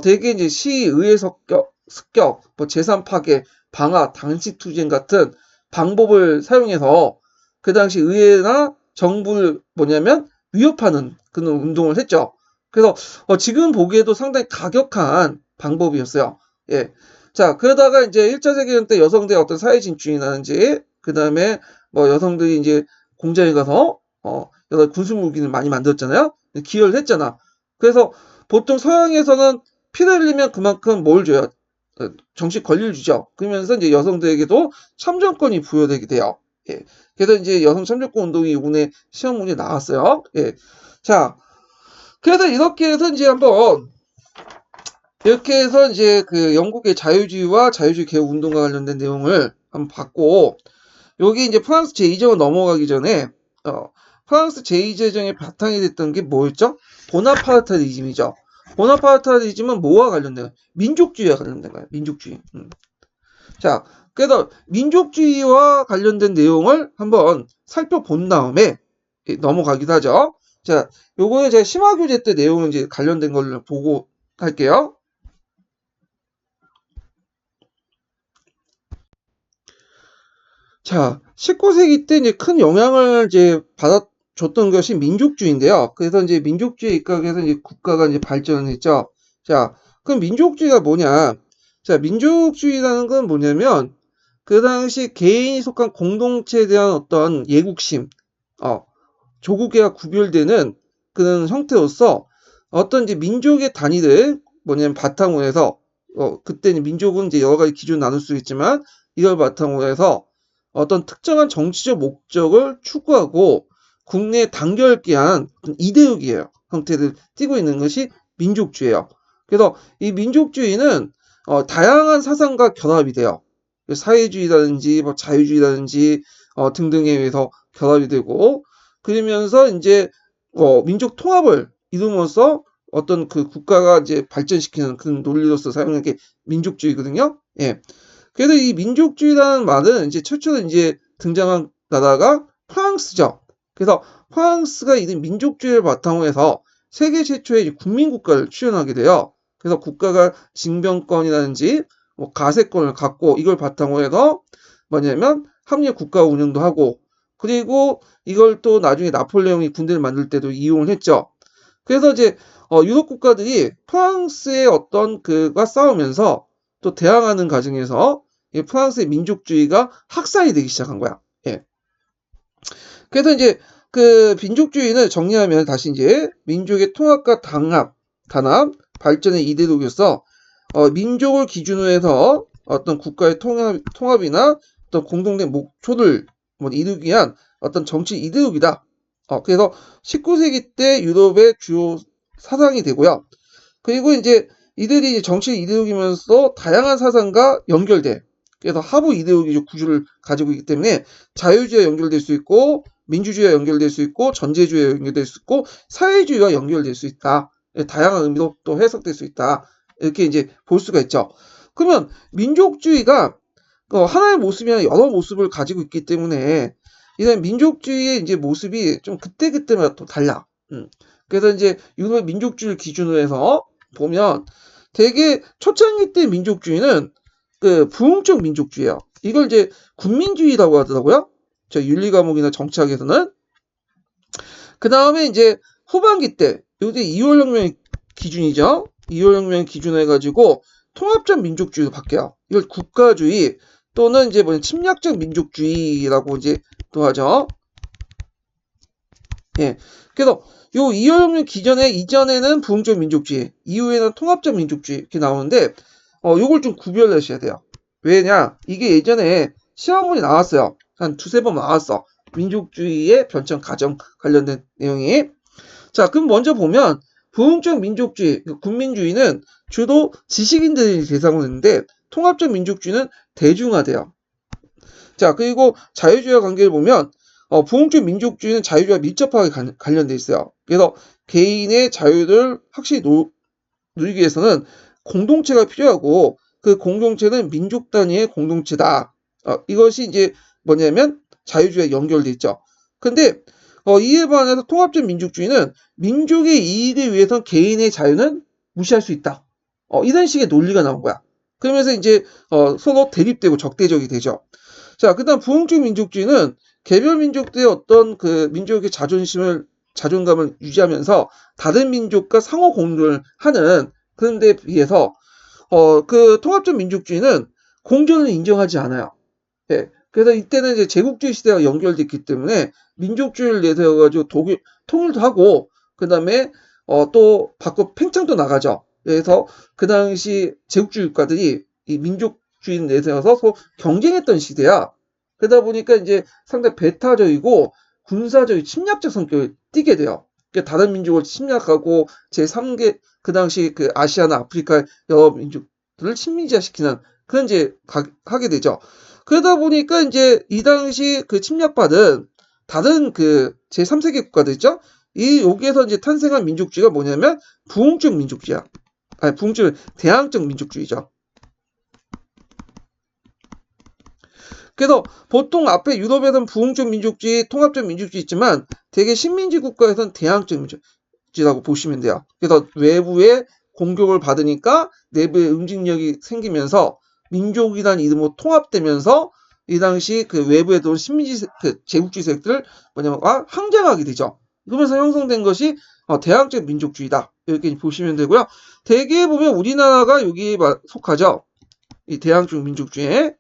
되게 이제 시의회 습격, 뭐 재산 파괴, 방화, 당시투쟁 같은 방법을 사용해서 그 당시 의회나 정부를 뭐냐면 위협하는 그런 운동을 했죠. 그래서 지금 보기에도 상당히 가격한 방법이었어요. 예. 자, 그러다가 이제 1차 세계대전 때 여성들의 어떤 사회 진출이라든지, 그 다음에 뭐 여성들이 이제 공장에 가서, 여러 군수 무기를 많이 만들었잖아요? 기여를 했잖아. 그래서 보통 서양에서는 피를 흘리면 그만큼 뭘 줘요? 정식 권리를 주죠. 그러면서 이제 여성들에게도 참정권이 부여되게 돼요. 예. 그래서 이제 여성 참정권 운동이 이번에 시험 문제에 나왔어요. 예. 자, 그래서 이렇게 해서 이제 한번 이렇게 해서 이제 그 영국의 자유주의와 자유주의 개혁 운동과 관련된 내용을 한번 봤고, 여기 이제 프랑스 제2제국 넘어가기 전에 프랑스 제2제정의 바탕이 됐던 게 뭐였죠? 보나파르타리즘이죠. 보나파르타리즘은 뭐와 관련된? 민족주의와 관련된 거예요. 민족주의. 자, 그래서 민족주의와 관련된 내용을 한번 살펴본 다음에 넘어가기도 하죠. 자, 요거는 제가 심화교재 때 내용은 이제 관련된 걸로 보고 할게요. 자, 19세기 때 이제 큰 영향을 이제 받아줬던 것이 민족주의인데요. 그래서 이제 민족주의 입각해서 이제 국가가 이제 발전했죠. 자, 그럼 민족주의가 뭐냐? 자, 민족주의라는 건 뭐냐면 그 당시 개인이 속한 공동체에 대한 어떤 예국심, 조국과 구별되는 그런 형태로서 어떤 이제 민족의 단위를 뭐냐면 바탕으로 해서 그때 민족은 이제 여러 가지 기준 나눌 수 있지만 이걸 바탕으로 해서 어떤 특정한 정치적 목적을 추구하고 국내에 단결케 한 이데올기예요. 형태를 띠고 있는 것이 민족주의예요. 그래서 이 민족주의는 다양한 사상과 결합이 돼요. 사회주의라든지 뭐 자유주의라든지 등등에 의해서 결합이 되고 그러면서 이제 민족 통합을 이루면서 어떤 그 국가가 이제 발전시키는 그런 논리로서 사용하는 게 민족주의거든요. 예. 그래서 이 민족주의라는 말은 이제 최초로 이제 등장한 나라가 프랑스죠. 그래서 프랑스가 이 민족주의를 바탕으로 해서 세계 최초의 국민국가를 출연하게 돼요. 그래서 국가가 징병권이라든지 뭐 가세권을 갖고 이걸 바탕으로 해서 뭐냐면 합리적 국가 운영도 하고 그리고 이걸 또 나중에 나폴레옹이 군대를 만들 때도 이용을 했죠. 그래서 이제 유럽 국가들이 프랑스의 어떤 그가 싸우면서 또 대항하는 과정에서 프랑스의 민족주의가 학살이 되기 시작한 거야. 예. 그래서 이제 그 민족주의는 정리하면 다시 이제 민족의 통합과 단합, 발전의 이데올로기로서 민족을 기준으로 해서 어떤 국가의 통합이나 어떤 공동된 목표를 이루기 위한 어떤 정치 이데올로기다. 그래서 19세기 때 유럽의 주요 사상이 되고요. 그리고 이제 이들이 정치 이데올로기면서 다양한 사상과 연결돼. 그래서 하부 이데올로기적 구조를 가지고 있기 때문에 자유주의와 연결될 수 있고 민주주의와 연결될 수 있고 전제주의와 연결될 수 있고 사회주의와 연결될 수 있다. 다양한 의미로 또 해석될 수 있다. 이렇게 이제 볼 수가 있죠. 그러면 민족주의가 하나의 모습이 아니라 여러 모습을 가지고 있기 때문에 이런 민족주의의 이제 모습이 좀 그때그때마다 또 달라. 그래서 이제 유럽 민족주의를 기준으로 해서 보면 되게 초창기 때 민족주의는 그 부흥적 민족주의예요. 이걸 이제 군민주의라고 하더라고요. 저 윤리 과목이나 정치학에서는. 그 다음에 이제 후반기 때 요새 2월 혁명 기준이죠. 2월 혁명 기준으로 해가지고 통합적 민족주의로 바뀌어요. 이걸 국가주의 또는 이제 침략적 민족주의라고 이제 또 하죠. 예. 그래서 요 2월 혁명 이전에는 부흥적 민족주의, 이후에는 통합적 민족주의 이렇게 나오는데 요걸 좀 구별하셔야 돼요. 왜냐? 이게 예전에 시험문이 나왔어요. 한 두세 번 나왔어. 민족주의의 변천 과정 관련된 내용이. 자, 그럼 먼저 보면 부흥적 민족주의, 군민주의는 주로 지식인들이 대상으로 했는데 통합적 민족주의는 대중화돼요. 자, 그리고 자유주의와 관계를 보면 부흥적 민족주의는 자유주의와 밀접하게 관련돼 있어요. 그래서 개인의 자유를 확실히 누리기 위해서는 공동체가 필요하고 그 공동체는 민족 단위의 공동체다. 이것이 이제 뭐냐면 자유주의와 연결돼 있죠. 근데 이에 반해서 통합적 민족주의는 민족의 이익을 위해선 개인의 자유는 무시할 수 있다. 이런 식의 논리가 나온 거야. 그러면서 이제 서로 대립되고 적대적이 되죠. 자, 그다음 부흥적 민족주의는 개별 민족들의 어떤 그 민족의 자존감을 유지하면서 다른 민족과 상호 공존을 하는 그런 데 비해서 그 통합적 민족주의는 공존을 인정하지 않아요. 예. 그래서 이때는 이제 제국주의 시대와 연결됐기 때문에 민족주의를 내세워가지고 독일 통일도 하고 그다음에 또 밖으로 팽창도 나가죠. 그래서 그 당시 제국주의 국가들이 이 민족주의를 내세워서 서로 경쟁했던 시대야. 그러다 보니까 이제 상당히 배타적이고 군사적인 침략적 성격을 띠게 돼요. 그러니까 다른 민족을 침략하고 제3계 그 당시 그 아시아나 아프리카 여러 민족들을 식민지화시키는 그런 이제 하게 되죠. 그러다 보니까 이제 이 당시 그 침략받은 다른 그 제3세계 국가들 있죠? 여기에서 이제 탄생한 민족주의가 뭐냐면 부흥적 민족주의야. 아니, 부흥적 대항적 민족주의죠. 그래서 보통 앞에 유럽에서는 부흥적 민족주의, 통합적 민족주의 있지만 대개 식민지 국가에서는 대항적 민족주의라고 보시면 돼요. 그래서 외부의 공격을 받으니까 내부의 응징력이 생기면서 민족이라는 이름으로 통합되면서 이 당시 그 외부에 들어온 식민지 그 제국주의 세력들을 뭐냐면 항쟁하게 되죠. 그러면서 형성된 것이 대항적 민족주의다. 이렇게 보시면 되고요. 대개 보면 우리나라가 여기에 속하죠. 이 대항적 민족주의에.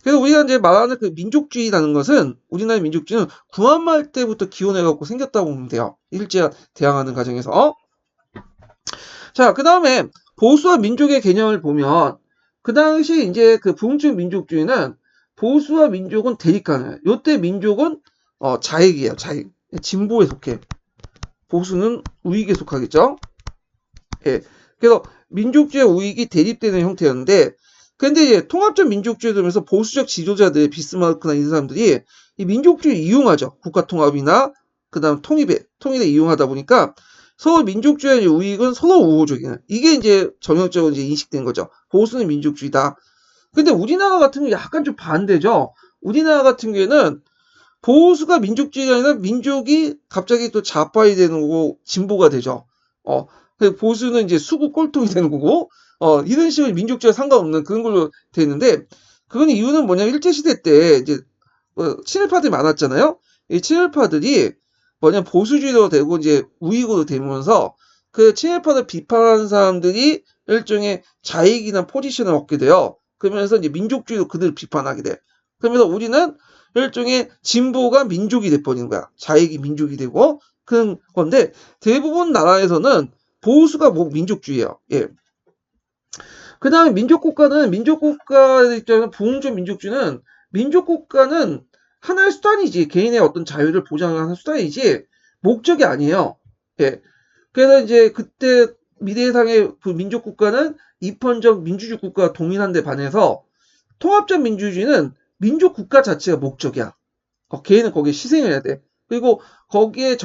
그래서 우리가 이제 말하는 그 민족주의라는 것은 우리나라의 민족주의는 구한말 때부터 기원해갖고 생겼다고 보면 돼요. 일제가 대항하는 과정에서. 자, 그 다음에 보수와 민족의 개념을 보면 그 당시 이제 그 부흥적 민족주의는 보수와 민족은 대립가능해요. 요때 민족은 자익이에요. 자익. 진보에 속해. 보수는 우익에 속하겠죠. 예. 그래서 민족주의와 우익이 대립되는 형태였는데 근데 이제 통합적 민족주의 들면서 보수적 지도자들 비스마르크나 이런 사람들이 이 민족주의 이용하죠. 국가 통합이나 그다음 통일에 이용하다 보니까 서로 민족주의의 우익은 서로 우호적인 이게 이제 전형적으로 이제 인식된 거죠. 보수는 민족주의다. 근데 우리나라 같은 경우 약간 좀 반대죠. 우리나라 같은 경우에는 보수가 민족주의가 아니라 민족이 갑자기 또 좌파이 되는 거고 진보가 되죠. 보수는 이제 수구 꼴통이 되는 거고 이런 식으로 민족주의와 상관없는 그런 걸로 되는데 그건 이유는 뭐냐면 일제시대 때 이제 친일파들이 많았잖아요. 이 친일파들이 보수주의로 되고 이제 우익으로 되면서 그 친일파를 비판하는 사람들이 일종의 자익이나 포지션을 얻게 돼요. 그러면서 이제 민족주의로 그들을 비판하게 돼. 그러면서 우리는 일종의 진보가 민족이 돼버리는 거야. 자익이 민족이 되고 그런 건데 대부분 나라에서는 보수가 민족주의예요. 예. 그 다음에 민족국가 입장에서 부흥적 민족주의는 민족국가는 하나의 수단이지 개인의 어떤 자유를 보장하는 수단이지 목적이 아니에요. 예. 그래서 이제 그때 미래상의 그 민족국가는 입헌적 민주주의 국가가 동일한 데 반해서 통합적 민주주의는 민족국가 자체가 목적이야. 개인은 거기에 희생해야 돼. 그리고 거기에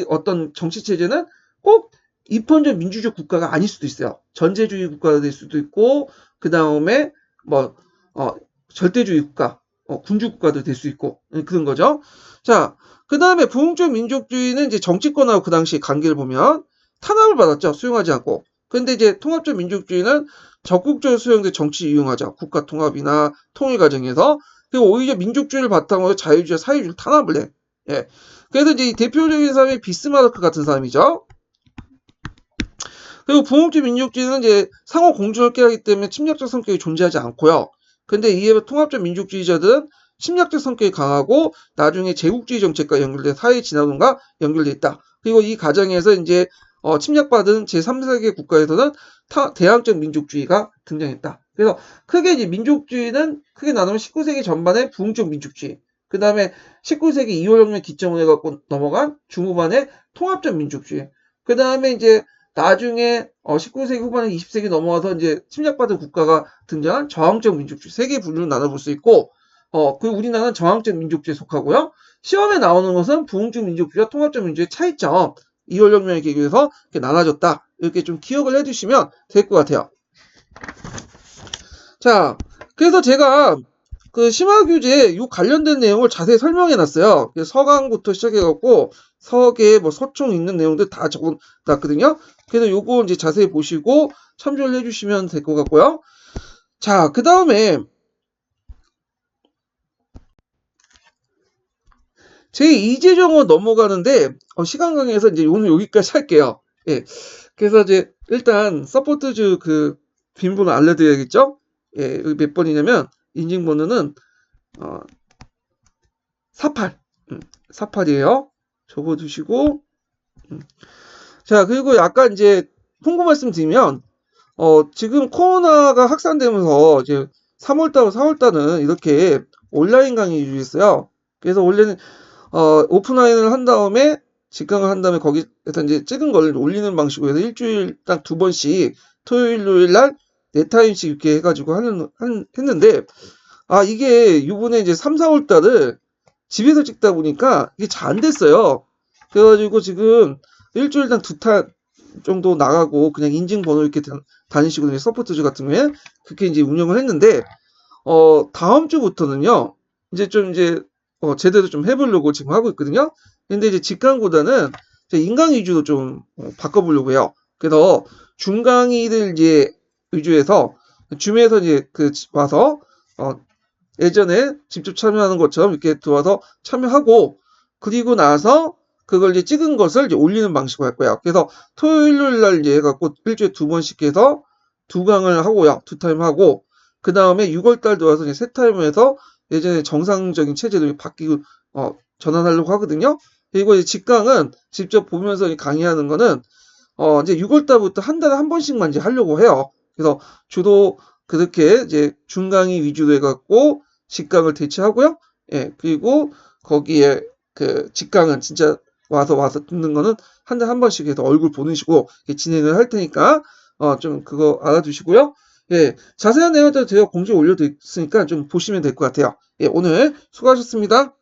어떤 정치체제는 꼭 입헌적 민주주의 국가가 아닐 수도 있어요. 전제주의 국가가 될 수도 있고, 그 다음에 절대주의 국가, 군주 국가도 될 수 있고, 그런 거죠. 자, 그 다음에 부흥적 민족주의는 이제 정치권하고 그 당시 관계를 보면 탄압을 받았죠. 수용하지 않고. 근데 이제 통합적 민족주의는 적극적으로 수용된 정치 이용하자. 국가 통합이나 통일 과정에서. 그리고 오히려 민족주의를 바탕으로 자유주의와 사회주의를 탄압을 해. 예. 그래서 이제 대표적인 사람이 비스마르크 같은 사람이죠. 그리고 부흥적 민족주의는 이제 상호 공존을 깨하기 때문에 침략적 성격이 존재하지 않고요. 근데 이에 통합적 민족주의자들은 침략적 성격이 강하고 나중에 제국주의 정책과 연결된 사회 진화론과 연결돼 있다. 그리고 이 과정에서 이제 침략받은 제3세계 국가에서는 대항적 민족주의가 등장했다. 그래서 크게 이제 민족주의는 크게 나누면 19세기 전반의 부흥적 민족주의, 그 다음에 19세기 이월혁명 기점으로 해갖고 넘어간 중후반의 통합적 민족주의. 그 다음에 이제 나중에 19세기 후반에 20세기 넘어와서 이제 침략받은 국가가 등장한 저항적 민족주의. 세 개 분류로 나눠볼 수 있고, 그 우리나라는 저항적 민족주의에 속하고요. 시험에 나오는 것은 부흥적 민족주의와 통합적 민족주의의 차이점. 이월혁명의 계기에서 이렇게 나눠졌다. 이렇게 좀 기억을 해두시면 될 것 같아요. 자, 그래서 제가 그 심화규제에 이 관련된 내용을 자세히 설명해 놨어요. 서강부터 시작해갖고 서계, 뭐 서총 있는 내용들 다 적어 놨거든요. 그래서 요거 이제 자세히 보시고 참조를 해주시면 될 것 같고요. 자, 그 다음에 제2제정어 넘어가는데 시간 관계에서 이제 오늘 여기까지 할게요. 예. 그래서 이제 일단 서포트즈 그 빈번호 알려드려야겠죠? 예, 여기 몇 번이냐면 인증번호는 48. 48이에요. 적어두시고. 자, 그리고 약간 이제 홍보 말씀 드리면, 지금 코로나가 확산되면서 이제 3월달, 4월달은 이렇게 온라인 강의 위주로 했어요. 그래서 원래는, 오프라인을 한 다음에, 직강을 한 다음에 거기에서 이제 찍은 걸 올리는 방식으로 해서 일주일 딱 2번씩 토요일, 요일 날 4타임씩 이렇게 해가지고 했는데, 이게 이번에 이제 3, 4월 달을 집에서 찍다 보니까 이게 잘 안 됐어요. 그래가지고 지금 일주일당 2탄 정도 나가고 그냥 인증번호 이렇게 다니시고 서포트즈 같은 경우에 그렇게 이제 운영을 했는데, 다음 주부터는요, 이제 좀 이제, 제대로 좀 해보려고 지금 하고 있거든요. 근데 이제 직강보다는 인강 위주로 좀 바꿔보려고 해요. 그래서 중강의들 이제 위주에서 줌에서 이제 와서, 예전에 직접 참여하는 것처럼 이렇게 들어와서 참여하고, 그리고 나서 그걸 이제 찍은 것을 이제 올리는 방식으로 할 거예요. 그래서 토요일 날 이제 해갖고 일주일에 2번씩 해서 2강을 하고요. 2타임 하고, 그 다음에 6월 달 들어와서 이제 3타임을 해서 예전에 정상적인 체제로 바뀌고, 전환하려고 하거든요. 그리고 이제 직강은 직접 보면서 강의하는 거는, 이제 6월 달부터 한 달에 한 번씩만 이제 하려고 해요. 그래서 주로 그렇게 이제 중강의 위주로 해갖고 직강을 대체하고요. 예, 그리고 거기에 그 직강은 진짜 와서 듣는 거는 한 달에 한 번씩 해서 얼굴 보는 식으로 진행을 할 테니까, 좀 그거 알아두시고요. 예, 자세한 내용들 제가 공지에 올려드렸으니까 좀 보시면 될 것 같아요. 예, 오늘 수고하셨습니다.